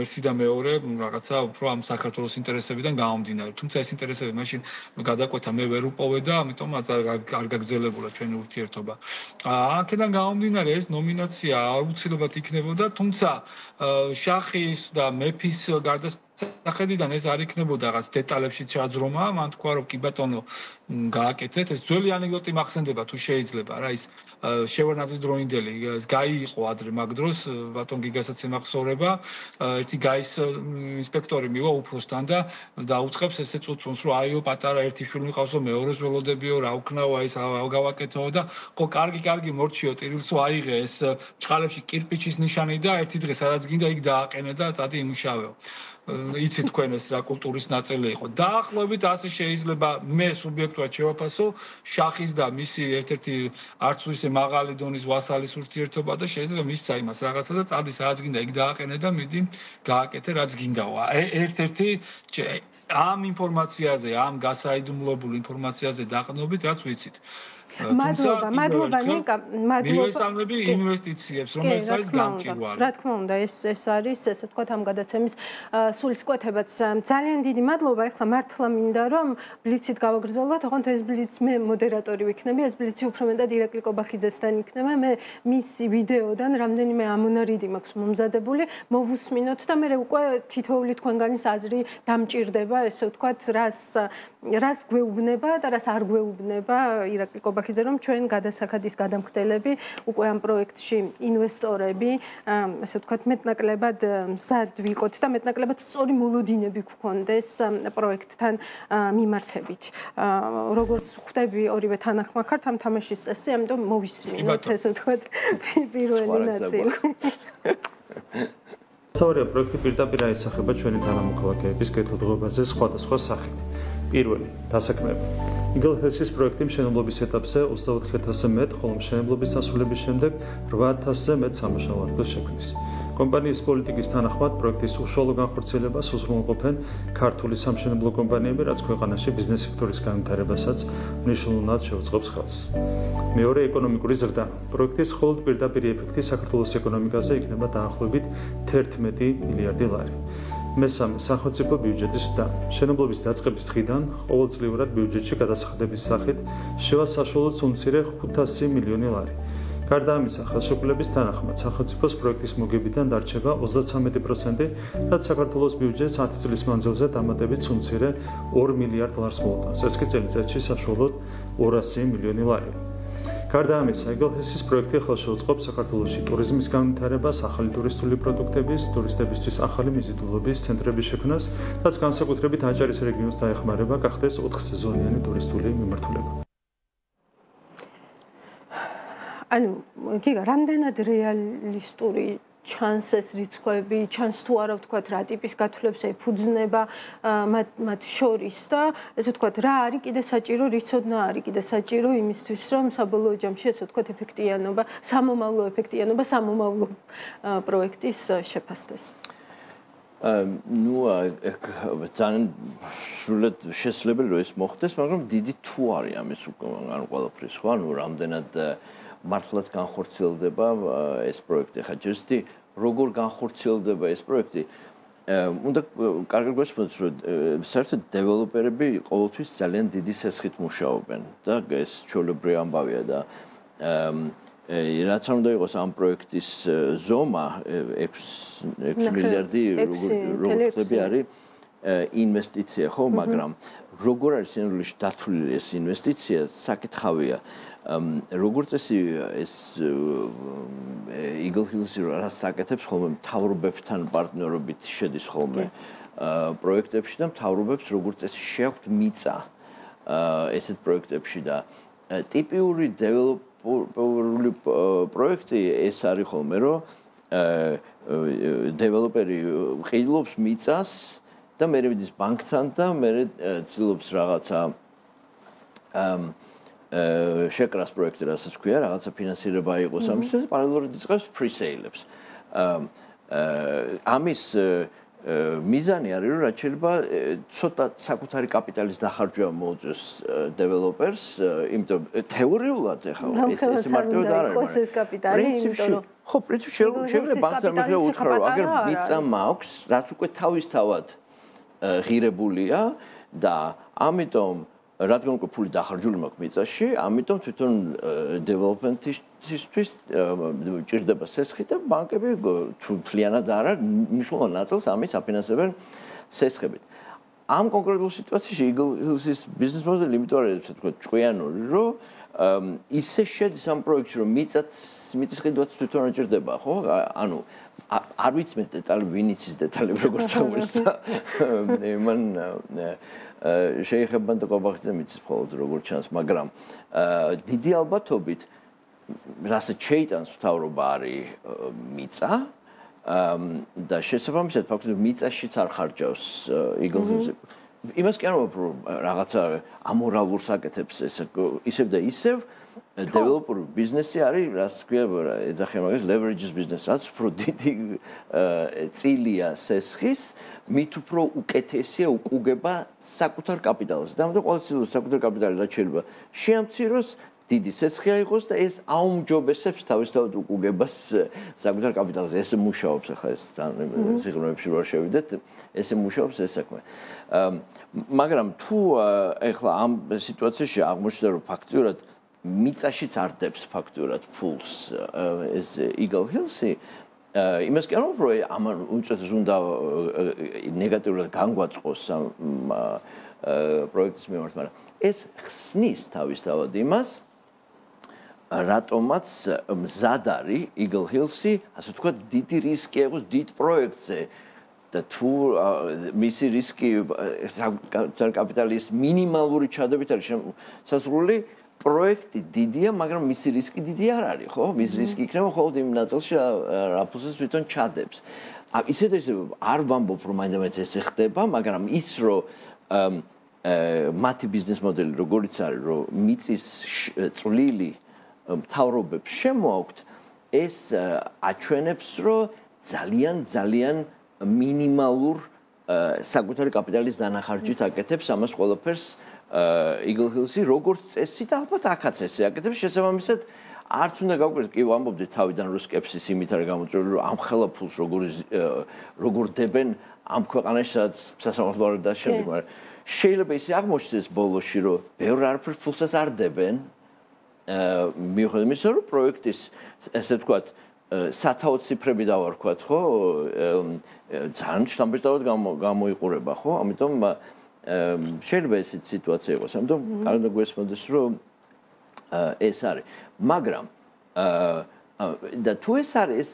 ერთი და მეორე რაღაცა უფრო ამ საქართველოს ინტერესებიდან გამომდინარე. თუმცა ეს ინტერესები მაშინ გადაკვეთა მე ვერ უპოვე და ამიტომ არ გაგრძელებულა ჩვენი ურთიერთობა. აქედან გამომდინარე ეს ნომინაცია აუცილებლად იქნებოდა, თუმცა შახის და მეფის გარდასახედიდან ეს არ იქნებოდა რაღაც დეტალებში ჩაძრომა, მან თქვა რომ კი ბატონო გააკეთეთ, ეს ძველი ანეკდოტი მახსენდება თუ შეიძლება რა ის შევარნაძის დროინდელი გაიიყო ადრე მაგ დროს ბატონ გიგასაც ემახსოვრება ერთი გაის ინსპექტორი მივა უფროსთან და დაუწყებს ესე წუწუნს რომ აიო პატარა ერთი შვილი მყავსო მეორეს ველოდებიო რა უკნაო აი ეს გავაკეთო და ხო კარგი მორჩიო ტირილსო აიღე ეს ჭყალებში კირპიჩის ნიშანი და ერთი დღე სადაც გინდა იქ დააყენე და წადი იმუშავეო იცით თქვენ ეს რა კულტურის ნაწილი იყო. დაახლოებით ასე შეიძლება მე სუბიექტურად შევაფასო შახის და მისი ერთ-ერთი არც ისე მაღალი დონის ვასალის ურთიერთობა და შეიძლება მისცა იმას რაღაცა და წადი სადაც გინდა იქ დააყენე და მიდი გააკეთე რაც გინდაო. ერთ-ერთი ამ ინფორმაციაზე, ამ გასაიდუმლოებულ ინფორმაციაზე დაყრდნობით, რაც ვიცით. მადლობა ნიკა, მადლობა ინვესტიციებს, რომელიც არის გამჭირვალე. რა თქმა უნდა, ეს არის, ესე ვთქვათ, ამ გადაცემის სულისკვეთებაც. ძალიან დიდი მადლობა. ეხლა მართლა მინდა რომ ბლიცით გავაგრძელოთ, ოღონდ ეს ბლიც მე მოდერატორი ვიქნები, ეს ბლიცი უფრო მეტად ირაკლი კობახიძესთან იქნება. მე მისი ვიდეოდან რამდენიმე ამონარიდი მაქვს მომზადებული, მოვუსმინოთ და მე უკვე თითოეული თქვენგანის აზრი დამჭირდება, ესე ვთქვათ, რას გვეუბნება და რას არ გვეუბნება ირაკლი კობახიძე, რომ ჩვენ გადასახადის გადამხდელები უკვე ამ პროექტში ინვესტორები, ასე ვთქვათ, მეტნაკლებად მზად ვიყოთ და მეტნაკლებად სწორი მოლოდინები გქონდეს პროექტთან მიმართებით. როგორც ხვდები, ორივე თანახმახართ ამ თამაშის წესი, ამიტომ მოვისმინოთ, ასე ვთქვათ, პირველი ნაწილი. სწორია, პროექტი პირდაპირ აისახება ჩვენი თანამოქალაქეების კეთილდღეობაზე სხვადასხვა სახით. პირველი, დასაქმება. იგლჰესის პროექტი მშენებლობის ეტაპზე 24,000-ზე მეტ, ხოლო მშენებლობის დასრულების შემდეგ 8,000-ზე მეტ სამუშაო ადგილს შექმნის. კომპანიის პოლიტიკის თანახმად პროექტის უშუალო განხორციელებას უზრუნველყოფენ ქართული სამშენებლო კომპანიები, რაც ქვეყანაში ბიზნეს სექტორის განვითარებასაც მნიშვნელოვნად შეუწყობს ხელს. მეორე, ეკონომიკური ზრდა. პროექტის მხოლოდ პირდაპირი ეფექტი საქართველოს ეკონომიკაზე იქნება დაახლოებით 11 მილიარდი ლარი. მესამე, სახელმწიფო ბიუჯეტის ზრდა. მშენებლობის დაწყების დღიდან ყოველწლიურად ბიუჯეტში გადასახადების სახით შევა საშუალოდ უმცირე 500 მილიონი ლარი. გარდა ამისა, ხელშეკრულების თანახმად სახელმწიფოს პროექტის მოგებიდან დარჩება 33%, რაც საქართველოს ბიუჯეტს 10 წლის მანძილზე დამატებით უმცირე 2 მილიარდ ლარს მოუტანს. ეს კი წელიწადში საშუალოდ 200 მილიონი ლარია. გარდა ამისა, იგლჰესის პროექტი ხელშეუწყობს საქართველოში ტურიზმის განვითარებას, ახალი ტურისტული პროდუქტების, ტურისტებისთვის ახალი მიზიდულობის ცენტრების შექმნას, რაც განსაკუთრებით აჭარის რეგიონს დაეხმარება, გახდეს 4 სეზონიანი ტურისტული მიმართულება. ანუ, გიგა, რამდენად რეალისტური ჩანს ეს რიცხვები, ჩანს თუ არა ვთქვათ, რა ტიპის გათვლებს ეფუძნება მათ შორის და ესე ვთქვათ, რა არის კიდე საჭირო, რის ცოდნა არის კიდე საჭირო იმისთვის, რომ საბოლოო ჯამში ესე ვთქვათ, ეფექტიანობა, სამომავლო ეფექტიანობა, სამომავლო პროექტის შეფასდეს. ნუ ძალიან სრულად შესაძლებელი რომ ეს მოხდეს, მაგრამ დიდი თუ არის ამის ანუ ყველაფრის ხო, ანუ რამდენად მართლაც განხორციელდება ეს პროექტი. ხა ჯერჯერობით როგორ განხორციელდება ეს პროექტი? უნდა კარგად გვესმოდეთ, რომ საერთოდ დეველოპერები ყოველთვის ძალიან დიდი სესხით მუშაობენ და ეს ჩვეულებრივი ამბავია და რაც არ უნდა იყოს ამ პროექტის ზომა 6 მილიარდი როგორ ხდება არის ინვესტიცია ხო, მაგრამ როგორ არის სინამდვილეში დათვლილი ეს ინვესტიცია, საკითხავია. როგორც ეს იგლჰილსი რას საკეთებს ხოლმე მთავრობებთან პარტნიორობით შედის ხოლმე პროექტებში და მთავრობებს როგორც წესი შეაქვთ მიწა ესეთ პროექტებში და ტიპიური დეველოპერული პროექტი ეს არის ხოლმე რომ დეველოპერი ყიდულობს მიწას და მე მიდის ბანკთან და მე ცდილობს რაღაცა შეკრას პროექტი, რასაც ქვია, რაღაცა ფინანსირება იყოს ამისთვის, პარალელურად იწყებს pre-sale-ებს. ამის მიზანი არის, რომ რაც შეიძლება ცოტა საკუთარი კაპიტალის დახარჯვა მოუწევს დეველოპერს, იმიტომ თეორიულად ეხლა ეს მარტივად არ არის. ეს კაპიტალი, იმიტომ რომ ხო, პრინციპში შეგვიძლია ბანკთან მეღე უთხრა, რომ აგერ მიწა მაქვს, რაც უკვე თავისთავად ღირებულია და ამიტომ რადგან უკვე ფული დახარჯული მაქვს მიწაში, ამიტომ თვითონ დეველოპმენტისთვის ჭირდება სესხი და ბანკები თლიანად არა, მნიშვნელოვან ნაწილს ამის აფინანსებენ სესხებით. ამ კონკრეტულ სიტუაციაში იგლჰილსის ბიზნეს მოდელი იმიტომ არის თქვა ჭკვიანური, რომ ისე შედის ამ პროექტში, რომ მიწის ყიდვაც თვითონ არ ჭირდება, ხო? ანუ არ ვიცი მე დეტალები, ვინ იცის დეტალები როგორც აღმოჩნდა. მან შეიხებან და კობახიძე მიცის მხოლოდ როგორც ჩანს, მაგრამ დიდი ალბათობით რასაც შეიტანს მთავრობა არის მიწა და შესაბამისად ფაქტობრივად მიწაშიც არ ხარჯავს იგლჰილსი. იმას კი არ ვამბობ, რომ რაღაცა ამორალურ საკეთებს ისევ და ისევ developer business-ი არის, რაც ქვია, ეძახიან მაგას leverages business, რაც უფრო დიდი წილია სესხის, მით უფრო უკეთესია უკუგება საკუთარ კაპიტალზე. და ამიტომ ყოველწლიურად საკუთარ კაპიტალი რაც შეიძლება შეამციროს, დიდი სესხი აიღოს და ეს აუმჯობესებს თავისთავად უკუგებას საკუთარ კაპიტალზე. ესე მუშაობს ახლა ეს ძალიან სიღრმეებში რო შევიდეთ, ესე მუშაობს ეს საქმე. მაგრამ თუ ახლა ამ სიტუაციაში აღმოჩნდა რომ ფაქტიურად მიწაშიც არ დებს ფაქტურად ფულს ეს Eagle Hills-ი იმას კი არ ვამბობ რომ ამან უწევს უნდა ნეგატიურად განგვაწყოს ამ პროექტის მიმართ, მაგრამ ეს ხსნის თავისთავად იმას რატომაც მზად არის Eagle Hills-ი, ასე ვთქვათ, დიდი რისკი აქვს დიდ პროექტზე და თუ მისი რისკი კაპიტალის მინიმალური ჩადებით არის შესაძლებელი პროექტი დიდია, მაგრამ მისი რისკი დიდი არ არის, ხო? მის რისკი იქნება მხოლოდ იმ ნაწილში, რა ფულსაც თვითონ ჩადებს. ისე და ისე არ ვამბობ, რომ მაინც ესე ხდება, მაგრამ ის რომ მათი ბიზნეს მოდელი როგორიც არის, რომ მიწის წვლილი მთავრობებს შემოაქვთ, ეს აჩვენებს, რომ ძალიან მინიმალურ საკუთარი კაპიტალის დანახარჯით აკეთებს ამას ყველაფერს Eagle Hills-ი როგორც წესი და ალბათ აქაც ესე აკეთებს შესაბამისად არც უნდა გავკვირდეთ კი ვამბობდით თავიდან რომ სკეპსის იმით არის გამოწვეული რომ ამ ხელა ფულს როგორ დებენ ამ ქვეყანაში სადაც სასამართლო არ და შემდეგ მაგრამ შეიძლება ისე აღმოჩნდეს ბოლოში რომ ბევრ არაფერს ფულსაც არ დებენ მიუხედავად იმისა რომ პროექტის ესე ვთქვათ სათაო ციფრები დავარქვათ ხო ძალიან შთამბეჭდავად გამოიყურება ხო ამიტომ შეიძლება ესეთ სიტუაცია იყოს ამიტომ კარგად გვესმოდეს რომ ეს არის მაგრამ და თუ ეს არის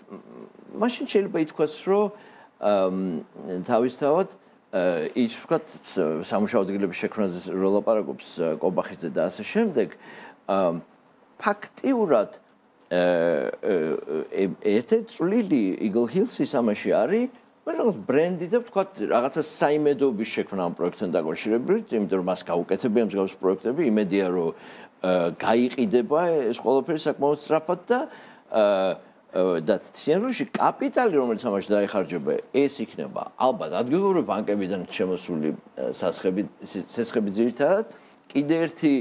მაშინ შეიძლება ითქვას რომ თავისთავად ის ვთქვათ სამუშაო ადგილების შექმნაზე როლაპარაკობს კობახიძე და ასე შემდეგ ფაქტიურად ერთ-ერთი წვლილი Eagle Hills-ის ამაში არის რაღაც ბრენდი და ვთქვათ რაღაცა საიმედოობის შექმნა ამ პროექტთან დაკავშირებით, იმიტომ რომ მას გაუკეთებია მსგავსი პროექტები, იმედია რომ გაიყიდება ეს ყველაფერი საკმაოდ სწრაფად და ცენტრში კაპიტალი რომელიც ამაში დაიხარჯება, ეს იქნება ალბათ ადგილობრივი ბანკებიდან შემოსული სესხები ძირითადად, კიდე ერთი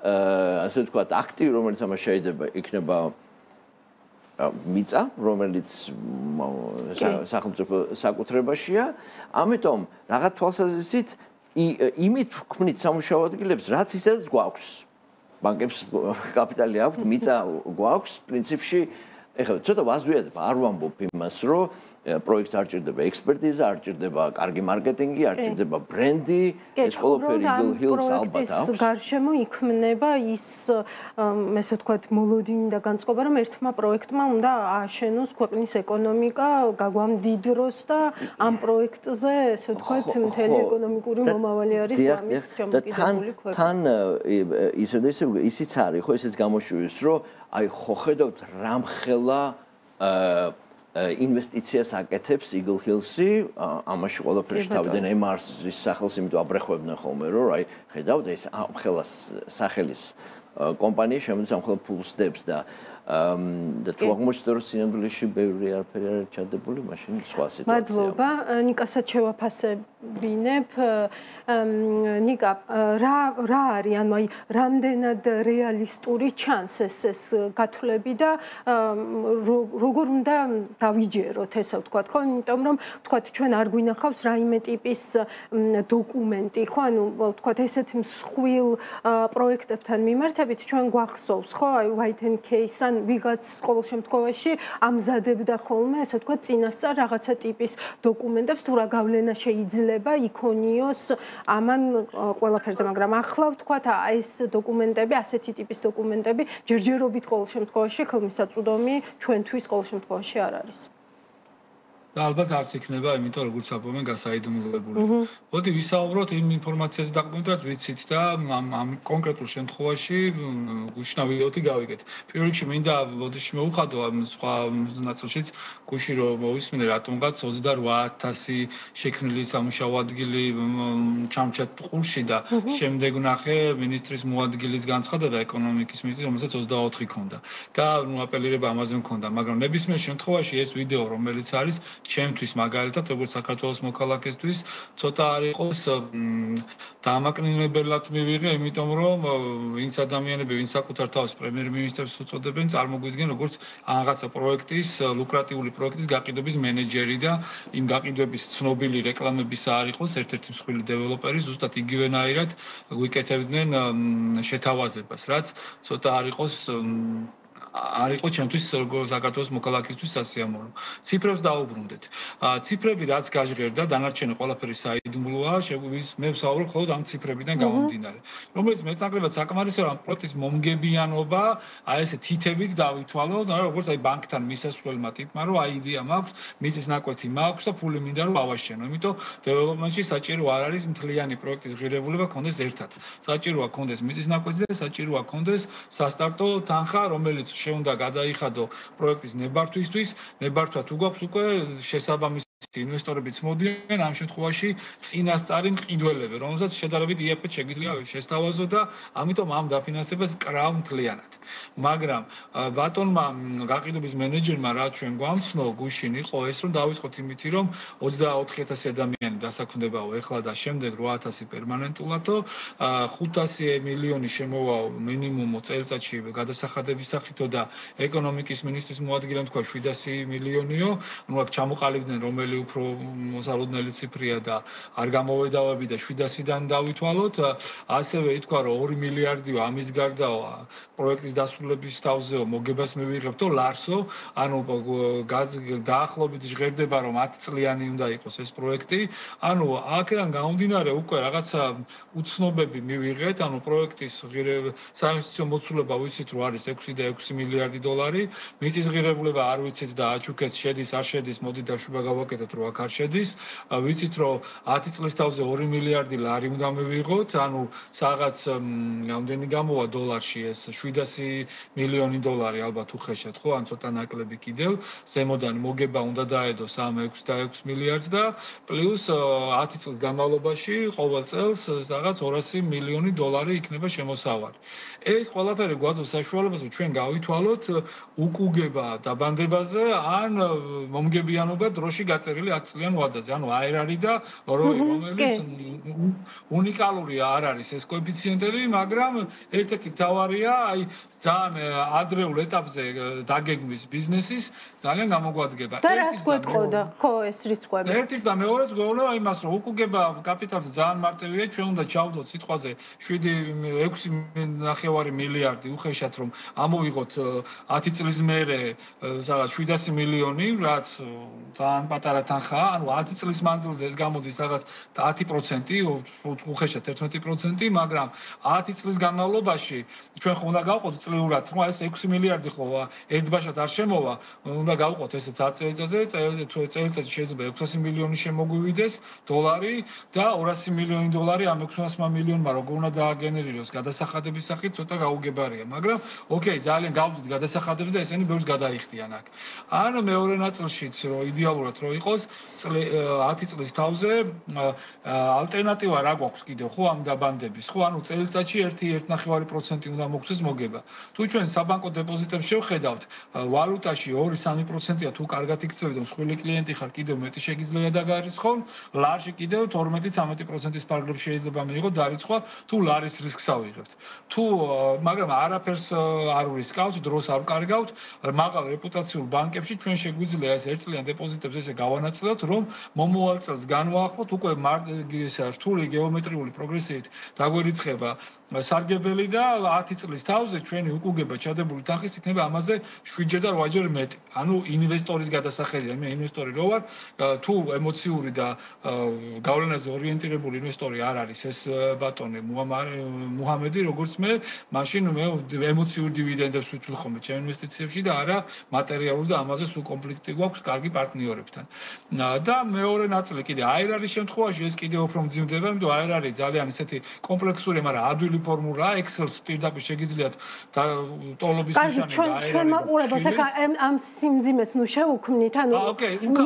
ასე ვთქვათ აქტივი რომელიც ამაში შეიძლება იქნება მიწა, რომელიც სახელმწიფო საკუთრებაშია, ამიტომ რაღაც თვალსაზრისით იმით ვქმნით სამუშაო ადგილებს, რაც ისედაც გვაქვს. ბანკებს კაპიტალი აქვს, მიწა გვაქვს, პრინციპში ეხლა ცოტა ვაზვიადებ, არ ვამბობ იმას, რომ პროექტს არ ჭირდება ექსპერტიზა, არ ჭირდება კარგი მარკეტინგი, არ ჭირდება ბრენდი, ეს ყველაფერი Eagle Hills ალბათ აქვს. გარშემო იქმნება ის, ესე ვთქვათ, მოლოდინი და განწყობა, რომ ერთმა პროექტმა უნდა ააშენოს ქვეყნის ეკონომიკა, გაგვამდიდროს და ამ პროექტზე, ესე ვთქვათ, მთელი ეკონომიკური მომავალი არის ამის შემოკიდებული ქვეყნის. თან ისე და ისე ისიც არის, ხო, ესეც გამოშვეს, რომ აი ხო ხედავთ რამხელა ინვესტიციას აკეთებს Eagle Hills-ი, ამაში ყველაფერში თავიდან MRS-ის სახელს იმიტომ აბრეხვებდნენ ხოლმე, რომ აი ხედავთ ეს ამხელა სახელის კომპანია შემოდის ამხელა ფულს დებს და თუ აღმოჩნდა რომ სინამდვილეში ბევრი არაფერი არ ჩადებული, მაშინ სხვა სიტუაცია. მადლობა, ნიკასაც შევაფასებინებ. ნიკა, რა არის, ანუ აი რამდენად რეალისტური ჩანს ეს გათვლები და როგორ უნდა დავიჯეროთ ესე ვთქვათ, ხო? იმიტომ რომ ვთქვათ ჩვენ არ გვინახავს რაიმე ტიპის დოკუმენტი, ხო? ანუ ვთქვათ ესეთ მსხვილ პროექტებთან მიმართებით ჩვენ გვახსოვს, ხო? აი White and Case ან ვიღაც ყოველ შემთხვევაში ამზადებდა ხოლმე, ესე ვთქვათ, წინასწარ რაღაცა ტიპის დოკუმენტებს, თუ რა გავლენა შეიძლება იქონიოს ამან ყველაფერზე, მაგრამ ახლა ვთქვათ, ეს დოკუმენტები, ასეთი ტიპის დოკუმენტები ჯერჯერობით ყოველ შემთხვევაში ხელმისაწვდომი ჩვენთვის ყოველ შემთხვევაში არ არის. და ალბათ არც იქნება, იმიტომ როგორც აპომენ გასაიდუმლოებული. მოდი ვისაუბროთ იმ ინფორმაციაზე დაყრდნობით, რაც ვიცით და ამ კონკრეტულ შემთხვევაში გუშინა ვიდეოთი გავიგეთ. პირველ რიგში მინდა ბოდიში მოვუხადო ამ სხვა ნაწილშიც გუში რომ მოვისმინე რატომღაც 28000 შექმნილი სამუშაო ადგილი ჩამჩათ ყურში და შემდეგ ნახე მინისტრის მოადგილის განცხადება ეკონომიკის მინისტრის, რომელსაც 24 ქონდა. და აპელირება ამაზე მქონდა, მაგრამ ნებისმიერ შემთხვევაში ეს ვიდეო რომელიც არის ჩემთვის მაგალითად როგორც საქართველოს მოქალაქესთვის ცოტა არ იყოს დამაკნინებელად მივიღე, იმიტომ რომ ვინც ადამიანები, ვინც საკუთარ თავს პრემიერ-მინისტრს უწოდებენ, წარმოგვიდგენ როგორც რაღაცა პროექტის, ლუკრატიული პროექტის გაყიდვების მენეჯერი და იმ გაყიდვების ცნობილი რეკლამების არ იყოს ერთ-ერთი მსხვილი დეველოპერი, ზუსტად იგივენაირად გვიკეთებდნენ შეთავაზებას, რაც ცოტა არ იყოს არ იყო ჩემთვის საქართველოს მოქალაქისთვის სასიამოვნო. ციფრებს დაუბრუნდეთ. ციფრები რაც გაჟღერდა, დანარჩენი ყველაფერი საიდუმლოა, მე ვსაუბრობ მხოლოდ ამ ციფრებიდან გამომდინარე. რომელიც მეტნაკლებად საკმარისია, რომ პროექტის მომგებიანობა, აი ესე თითებით დავითვალოთ, როგორც აი ბანკთან მისასვლელმა ტიპმა, რომ აი იდეა მაქვს, მიწის ნაკვეთი მაქვს და ფული მინდა რომ ავაშენო. იმიტომ დეველოპმენტში საჭირო არ არის მთლიანი პროექტის ღირებულება კონდეს ერთად. საჭიროა კონდეს მიწის ნაკვეთი და საჭიროა კონდეს სასტარტო თანხა, რომელიც შეუნდა გადაიხადო პროექტის ნებართვისთვის, ნებართვა თუ გვაქვს უკვე შესაბამისი ინვესტორებიც მოდიან, ამ შემთხვევაში წინასწარი მყიდველები, რომელსაც შედარებით იაფეთ შეგვიძლია შესთავაზო და ამიტომ ამ დაფინანსებას კრავ მთლიანად. მაგრამ ბატონმა გაყიდვების მენეჯერმა რაც ჩვენ გვამცნო გუშინ იყო ეს, რომ დავიწყოთ იმითი, რომ 24000 ადამიანი დასაქმდებაო ეხლა და შემდეგ 8000 პერმანენტულადო, 500 მილიონი შემოვაო მინიმუმ წელიწადში გადასახადების სახითო და ეკონომიკის მინისტრის მოადგილემ თქვა 700 მილიონიო, ნუ აქ ჩამოყალიბდნენ რომელი უფრო მოსალოდნელი ციფრია და არ გამოვედავები და 700-დან დავითვალოთ, ასევე ითქვა რომ 2 მილიარდიო ამის გარდაო პროექტის დასრულების თავზეო მოგებას მივიღებთო ლარსო, ანუ დაახლოებით ჟღერდება რომ 10 წლიანი უნდა იყოს ეს პროექტი, ანუ აქედან გამომდინარე უკვე რაღაცა უცნობები მივიღეთ, ანუ პროექტის საინვესტიციო მოცულობა ვიცით რომ არის 6 მილიარდი დოლარი, მიწის ღირებულება არ ვიცით და აჩუქეთ შედის არ შედის, მოდი დაშვება გავაკეთოთ რომ აქ არ შედის, ვიცით რომ 10 წლის თავზე 2 მილიარდი ლარი უნდა მივიღოთ, ანუ რაღაც რამდენი გამოვა დოლარში ეს 700 მილიონი დოლარი ალბათ უხეშად ხო, ან ცოტა ნაკლები კიდევ, ზემოდან მოგება უნდა დაედო 3-6 მილიარდს და პლუს 10 წლის განმავლობაში ყოველ წელს რაღაც 200 მილიონი დოლარი იქნება შემოსავალი. ეს ყველაფერი გვაძლევს საშუალებას რომ ჩვენ გავითვალოთ უკუგება დაბანდებაზე ან მომგებიანობა დროში გაწერილი 10 წლიან ვადაზე, ანუ არ არის და რომელიც უნიკალური არ არის ეს კოეფიციენტები, მაგრამ ერთ-ერთი მთავარია, აი ძალიან ადრეულ ეტაპზე დაგეგმვის ბიზნესის ძალიან გამოგვადგება. და რას გვეთყოდა, ხო, ეს რიცხვები? ერთის და მეორეც გვეუბნება იმას, რომ უკუგება კაპიტალზე ძალიან მარტივია, ჩვენ უნდა ჩავდოთ სიტყვაზე 7.5 მილიარდი უხეშად რომ ამოვიღოთ 10 წლის მერე რაღაც 700 მილიონი, რაც ძალიან პატარა თანხაა, ანუ 10 წლის მანძილზე ეს გამოდის რაღაც 10%, უხეშად 11%, მაგრამ 10 წლის განმავლობაში ჩვენ ხომ უნდა გავყოთ წლიურად, რომ ეს 6 მილიარდი ხო ერთბაშად არ შემოვა, უნდა გავყოთ ესეც 10 წელიწადზე, წელიწადში შეიძლება 600 მილიონი შემოგვივიდეს დოლარი და 200 მილიონი დოლარი ამ 600 მილიონმა როგორ უნდა დააგენერიროს გადასახადების სახით ცოტა გაუგებარია, მაგრამ ოკეი, ძალიან გავდით გადასახადებს და ესენი ბევრს გადაიხდიან აქ. ან მეორე ნაწილშიც რომ იდეალურად რო იყოს 10 წლის თავზე ალტერნატივა რა გვაქვს კიდევ ხო ამ დაბანდების, ხო, ანუ წელიწადში 1.5% უნდა მოგცეს მოგება. თუ ჩვენ საბანკო დეპოზიტებს შევხედავთ, ვალუტაში 2-3%-ია თუ კარგად იქცევით და მსხვილი კლიენტი ხარ, კიდევ მეტი შეგიძლია დაგარიცხო, ლარში კიდევ 12-13%-ის ფარგლებში შეიძლება მიიღოთ დარიცხვა, თუ ლარის რისკს ავიღებთ. თუ მაგრამ არაფერს არ ურისკავთ, დროს არ ვკარგავთ, მაღალ რეპუტაციულ ბანკებში ჩვენ შეგვიძლია ეს ერთწლიან დეპოზიტებს ესე გავანაწილოთ, რომ მომავალ წელს განვაახლოთ, უკვე რთული გეომეტრიული პროგრესიით დაგვერიცხება სარგებელი და 10 წლის თავზე ჩვენი უკუგება ჩადებული თანხის იქნება ამაზე 7-ჯერ და 8-ჯერ მეტი. ანუ ინვესტორის გადასახედია, მე ინვესტორი რო ვარ, თუ ემოციური და გავლენაზე ორიენტირებული ინვესტორი არ არის ეს ბატონი მუჰამედი, როგორც მე, მაშინ მე ემოციურ დივიდენდებს ვითვლი ხოლმე ჩემ ინვესტიციებში და არა მატერიალურს და ამაზე სულ კონფლიქტი გვაქვს კარგი პარტნიორებთან. და მეორე ნაწილი კიდე აერარის შემთხვევაში ეს კიდე უფრო მძიმდება, იმიტომ რომ აერარი ძალიან ისეთი კომპლექსური, მაგრამ ადვილი ფორმულაა, Excel-ს პირდაპირ შეგიძლიათ და ტოლობის ნიშანი და აერარი. ჩვენ მაყურებელს ახლა ამ სიმძიმეს ნუ შევუქმნით, ანუ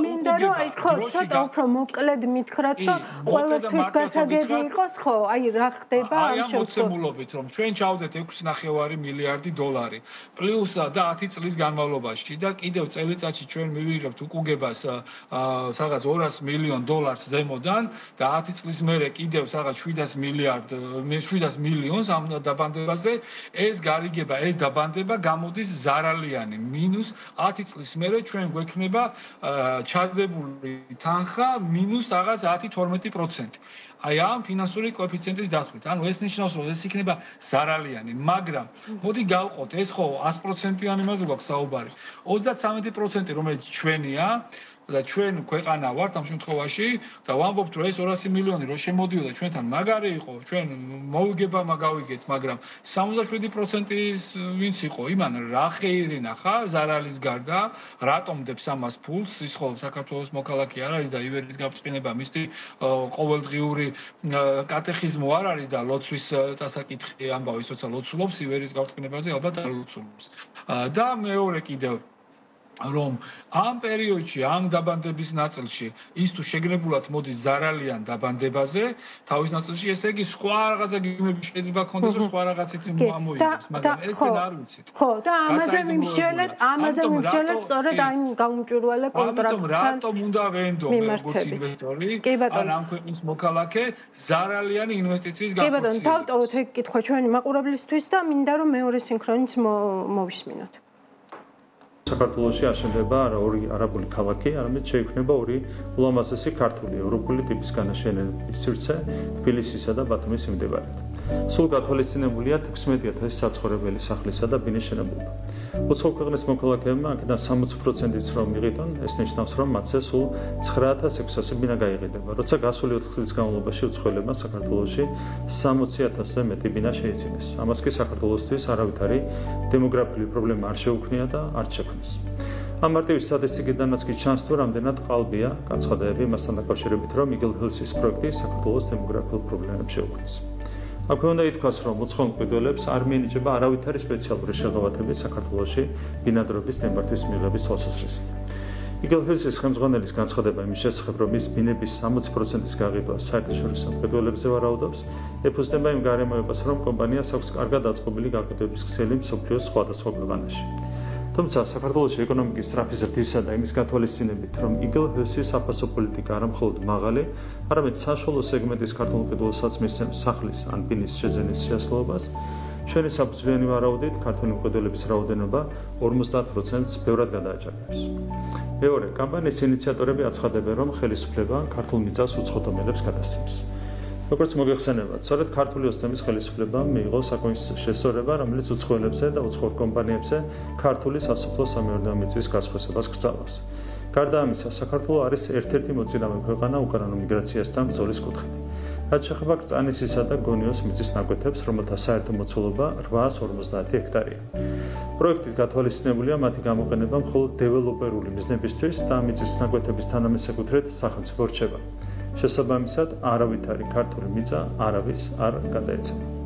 მინდა რომ აი ხო ცოტა უფრო მოკლედ მითხრათ, რომ ყველასთვის გასაგები იყოს, ხო, აი რა ხდება ამ შემთხვევაში, რომ ჩვენ ჩავდეთ 6.5 მილიარდი დოლარი, პლუს და 10 წლის განმავლობაში და კიდევ წელიწადში ჩვენ მივიღებთ უკუგებას სადღაც 200 მილიონ დოლარს ზემოდან და 10 წლის მერე კიდევ სადღაც 700 მილიონს ამ დაბანდებაზე, ეს გარიგება, ეს დაბანდება გამოდის ზარალიანი, მინუს 10 წლის მერე ჩვენ გვექნება ჩადებული თანხა მინუს რაღაც 10-12%. აი ამ ფინანსური კოეფიციენტის დათვლით. ანუ ეს ნიშნავს, რომ ეს იქნება ზარალიანი, მაგრამ მოდი გავყოთ, ეს ხო 100%-იანი მასზე გვაქვს საუბარი. 33%, რომელიც ჩვენია და ჩვენ ქვეყანა ვართ ამ შემთხვევაში და ვამბობთ, რომ ეს 200 მილიონი რო შემოდიოდა ჩვენთან მაგარი იყო, ჩვენ მოვიგება მაგავიგეთ, მაგრამ 77%-ის ვინც იყო, იმან რა ხეირი ნახა ზარალის გარდა, რატომ დებს ამას ფულს, ის ხო საქართველოს მოქალაქე არ არის და ივერის გაბრწყინება მისთი ყოველდღიური კატეხიზმო არ არის და ლოცვის წასაკითხი ამბავი, სოციალ ლოცულობს ივერის გაბრწყინებაზე ალბათ არ ლოცულობს. და მეორე კიდევ რომ ამ პერიოდში ამ დაბანდების ნაწილში ის თუ შეგნებულად მოდის ზარალიან დაბანდებაზე თავის ნაწილში ესე იგი სხვა რაღაცა გიმები შეიძლება კონდეს რომ სხვა რაღაცით მოამოიღოს მაგრამ ეს არ ვიცით ხო და ამაზე მიმსჯელეთ სწორედ აი გაუმჭვირვალე კონტრაქტთან რატომ უნდა ვენდო როგორც ინვესტორი ან ამ ქვეყნის მოქალაქე ზარალიანი ინვესტიციის განხორციელებას კი ბატონო დავტოვოთ ეგ კითხვა ჩვენი მაყურებლისთვის და მინდა რომ მეორე სინქრონით მოვისმინოთ საქართველოში აშენდება არა ორი არაბული ქალაქი, არამედ შეიქმნება ორი ულამაზესი ქართული ევროპული ტიპის განაშენების სივრცე თბილისისა და ბათუმის მიმდებარედ. სულ გათვალისწინებულია 16000 საცხოვრებელი სახლისა და ბინის შენობები. უცხო ქვეყნის მოქალაქეებმა აქედან 60%-იც რომ მიღებენ, ეს ნიშნავს, რომ მათზე სულ 9600 ბინა გაიყიდება. როცა გასული 4 წლის განმავლობაში უცხოელებმა საქართველოში 60000-ზე მეტი ბინა შეიძინეს. ამას კი საქართველოსთვის არავითარი დემოგრაფიული პრობლემა არ შეუქმნია და არ შექმნეს. ამ მარტივი სტატისტიკიდანაც კი ჩანს, თუ რამდენად ყალბია განცხადებები მასთან დაკავშირებით, რომ იგელ ჰილსის პროექტი საქართველოს დემოგრაფიულ პრობლემებს შეუქმნის. აქვე უნდა ითქვას, რომ უცხო მკვიდრებს არ მიენიჭება არავითარი სპეციალური შეღავათები საქართველოში ბინადრობის ნებართვის მიღების თვალსაზრისით. იგელ ჰილსის ხელმძღვანელის განცხადება იმის შესახებ, რომ ის ბინების 60%-ის გაყიდვა საერთაშორისო მკვიდრებზე ვარაუდობს, ეფუძნება იმ გარემოებას, რომ კომპანიას აქვს კარგად დაწყობილი გაყიდვების ქსელი მსოფლიოს სხვადასხვა ქვეყანაში. თუმცა საქართველოში ეკონომიკის სწრაფი ზრდისა და იმის გათვალისწინებით, რომ იგელ ჰილსის საფასო პოლიტიკა არა მხოლოდ მაღალი, არამედ საშუალო სეგმენტის ქართულ მკვიდრელსაც მისცემს სახლის ან ბინის შეძენის შესაძლებლობას, ჩვენი საფუძვლიანი ვარაუდით ქართული მკვიდრელების რაოდენობა 50%-ს ბევრად გადააჭარბებს. მეორე, კამპანიის ინიციატორები აცხადებენ, რომ ხელისუფლება ქართულ მიწას უცხოთომელებს გადასცემს. როგორც მოგეხსენებათ, სწორედ ქართული ოცნების ხელისუფლებამ მიიღო საკონსტიტუციო შესწორება, რომელიც უცხოელებზე და უცხოურ კომპანიებზე ქართული სასოფლო სამეურნეო მიწის გასხვესებას გრძელავს. გარდა ამისა, საქართველო არის ერთ-ერთი მოწინავე ქვეყანა უკანონო მიგრაციასთან ბრძოლის კუთხით. რაც შეეხება კრწანისისა და გონიოს მიწის ნაკვეთებს, რომელთა საერთო მოცულობა 850 ჰექტარია. პროექტით გათვალისწინებულია მათი გამოყენება მხოლოდ დეველოპერული მიზნებისთვის და მიწის ნაკვეთების თანამესაკუთრედ სახელმწიფო რჩება. შესაბამისად, არავითარი ქართული მიწა არავის არ გადაეცემა.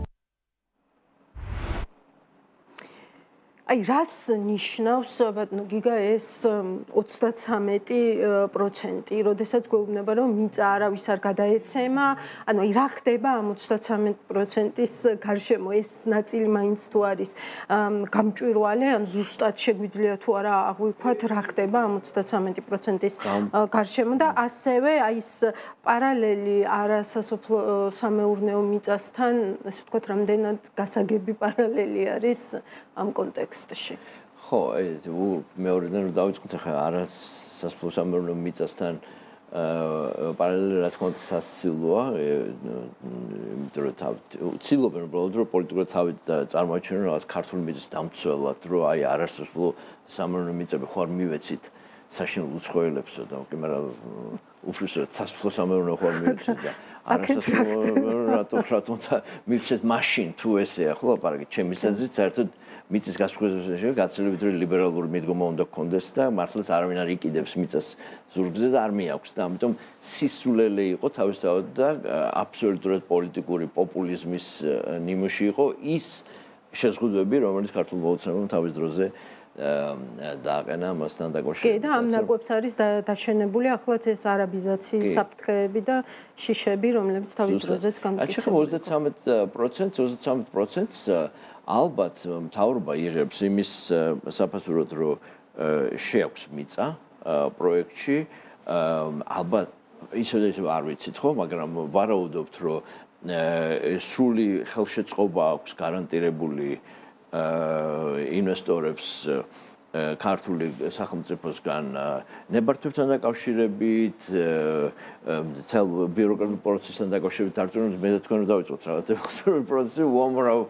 აი რას ნიშნავს ბატონო გიგა ეს 33%, როდესაც გვეუბნება რომ მიწა არავის არ გადაეცემა, ანუ აი რა ხდება ამ 33%-ის გარშემო ეს ნაწილი მაინც თუ არის გამჭვირვალე, ან ზუსტად შეგვიძლია თუ არა აღვიქვათ რა ხდება ამ 33%-ის გარშემო და ასევე აი ეს პარალელი არასასოფლო სამეურნეო მიწასთან, ასე ვთქვათ, რამდენად გასაგები პარალელი არის ამ კონტექსტში. ხო, მეორედან რომ დავიწყოთ ახლა არასასოფლო სამეურნეო მიწასთან პარალელი რა თქმა უნდა სასცილოა, იმიტომ რომ ცდილობენ უბრალოდ რომ პოლიტიკურად თავი წარმოაჩენენ რაღაც ქართული მიწის დამცველად, რომ აი არასასოფლო სამეურნეო მიწები ხوار მივეცით საშინელ უცხოელებსო და მაგრამ უბრალოდ სასოფლო-სამეურნეო ხომ მივცეთ და არასასოფლო მივცეთ მაშინ თუ ესეა ხო ლაპარაკი ჩემი საზრით საერთოდ მიწის გასხვედრებაში გაცილებით ლიბერალური მიდგომა უნდა გქონდეს და მართლაც არავინ არ იყიდებს მიწას ზურგზე და არ მიაქვს და ამიტომ სისულელე იყო თავისთავად და აბსოლუტურად პოლიტიკური პოპულიზმის ნიმუში იყო ის შეზღუდვები რომელიც ქართულ მოუწმეობამ თავის დროზე დააყენა მასთან დაკავშირებით. კი და ამ ნაკვებს არის დაშენებული ახლაც ეს არაბიზაციის საფრთხეები და შიშები რომლებიც თავის დროზეც გამკითხებულია. 33%-ს ალბათ მთავრობა იღებს იმის საფასურად რომ შეაქვს მიწა პროექტში ალბათ ისევ არ ვიცით ხო მაგრამ ვარაუდობთ რომ სრული ხელშეწყობა აქვს გარანტირებული ინვესტორებს ქართული სახელმწიფოსგან ნებართვებთან დაკავშირებით თელ ბიუროკრატიულ პროცესთან დაკავშირებით დარწმუნებით მე და თქვენ რომ დავიწყოთ რაღაც დემოკრატიული პროცესი უამრავ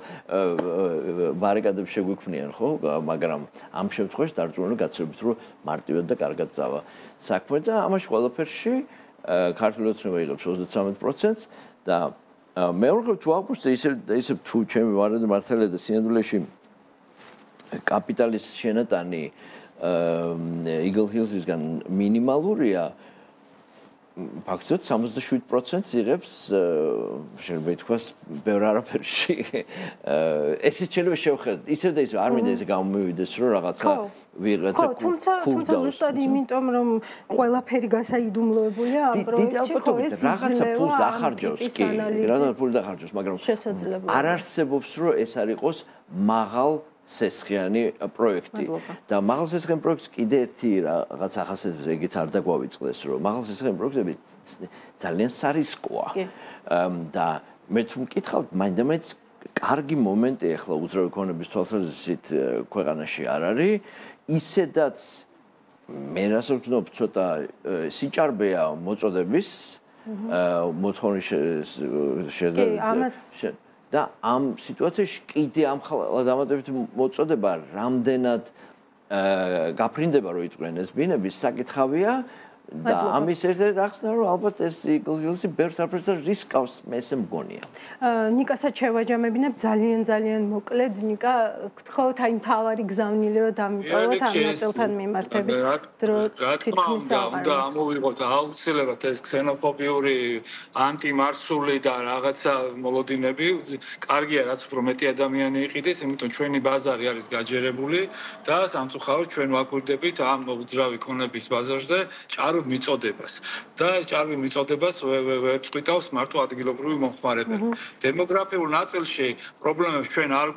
ბარიკადებს შეგვიქმნიან ხო მაგრამ ამ შემთხვევაში დარწმუნებული გაცილებით რომ მარტივად და კარგად წავა საქმე და ამაში ყველაფერში ქართული ოცნება იღებს 33%-ს და მეორე თუ აღვნიშნე ისე თუ ჩემი ვარაუდი მართალია და სინამდვილეში კაპიტალის შენატანი Eagle Hills-ისგან მინიმალურია ფაქტობრივად 77%-ს იღებს შეიძლება ითქვას ბევრ არაფერში ესეც შეიძლება შევხედოთ ისევ და ისევ არ მინდა ესე გამომივიდეს რომ რაღაცა ვიღაცა თუმცა ზუსტად იმიტომ რომ ყველაფერი გასაიდუმლოებულია ამ პროექტში ხო ეს რაღაცა ფულს დახარჯავს კი რაღაცა ფულს დახარჯავს მაგრამ არ არსებობს რომ ეს არ იყოს მაღალ სესხიანი პროექტი და მაღალსესხიანი პროექტს კიდე ერთი რაღაც ახასიათებს ეგეც არ დაგვავიწყდეს რომ მაღალსესხიანი პროექტები ძალიან სარისკოა და მე თუ მკითხავთ მაინდამაინც კარგი მომენტი ახლა უძრავი ქონების თვალსაზრისით ქვეყანაში არ არის ისედაც მე რასაც ვცნობ ცოტა სიჭარბეა მოწოდების მოთხოვნის შეძლებითი და ამ სიტუაციაში კიდე ამ დამატებითი მოწოდება რამდენად გაფრინდება რომ იყვნენ ეს ბინები საკითხავია და ამის ერთ-ერთი ახსნა რომ ალბათ ეს Eagle Hills-ი ბევრ საფრთხეს რისკავს მე ესე მგონია. ნიკასაც შევაჯამებინებ ძალიან მოკლედ ნიკა გთხოვთ აი მთავარი გზავნილი რომ დამიტოვოთ ამ ნაწილთან მიმართებით დრო თითქმის უნდა ამოვიღოთ აუცილებლად ეს ქსენოფობიური ანტიმარსული და რაღაცა მოლოდინები კარგია რაც უფრო მეტი ადამიანი იყიდეს იმიტომ ჩვენი ბაზარი არის გაჯერებული და სამწუხაროდ ჩვენ ვაკვირდებით ამ უძრავი ქონების ბაზარზე მიწოდებას და ჭარბი მიწოდებას ვერწყვიტავს მარტო ადგილობრივი მომხმარებელი. დემოგრაფიულ ნაწილში პრობლემებს ჩვენ არ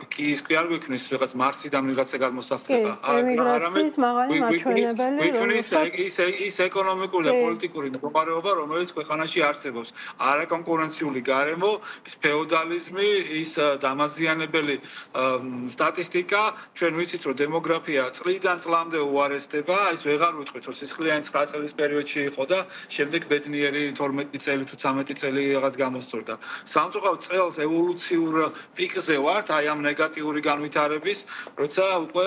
გვექნის რაღაც მარსიდან ვიღაცა გადმოსახლება. ემიგრაციის მაღალი მაჩვენებელი ის ეკონომიკური და პოლიტიკური მდგომარეობა რომელიც ქვეყანაში არსებობს. არაკონკურენციული გარემო, ის ფეოდალიზმი, ის დამაზიანებელი სტატისტიკა, ჩვენ ვიცით რომ დემოგრაფია წლიდან წლამდე უარესდება, ის ვეღარ ვიტყვით რომ სისხლიანი 9 წლის პერიოდში იყო და შემდეგ ბედნიერი 12 წელი თუ 13 წელი რაღაც გამოსწორდა. სამწუხაროდ წელს ევოლუციურ პიკზე ვართ აი ამ ნეგატიური განვითარების, როცა უკვე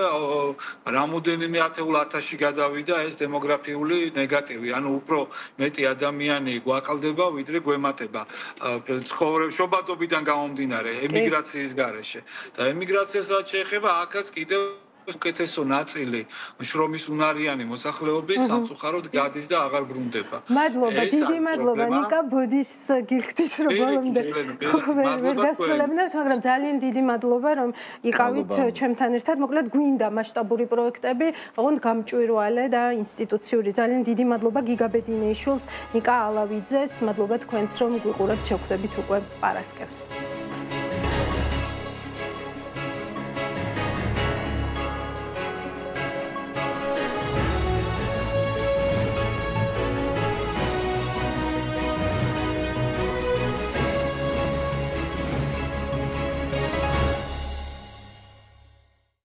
რამოდენიმე ათეულ ათასში გადავიდა ეს დემოგრაფიული ნეგატივი. ანუ უფრო მეტი ადამიანი გვაყალდება, ვიდრე გვემატება. შობადობიდან გამომდინარე ემიგრაციის გარეშე. და ემიგრაციას რაც შეეხება, აქაც კიდევ უკეთესო ნაწილი შრომის უნარიანი მოსახლეობის სამწუხაროდ გადის და აღარ ბრუნდება. მადლობა, დიდი მადლობა ნიკა ბოდიშს გიხდის რომ ბოლომდე ვერ გასრულებინებთ, მაგრამ ძალიან დიდი მადლობა რომ იყავით ჩემთან ერთად. მოკლედ გვინდა მასშტაბური პროექტები, ოღონდ გამჭვირვალე და ინსტიტუციური. ძალიან დიდი მადლობა გიგაბედინეიშვილს, ნიკა ალავიძეს, მადლობა თქვენს რომ გვიყურებთ, შევხვდებით უკვე პარასკევს.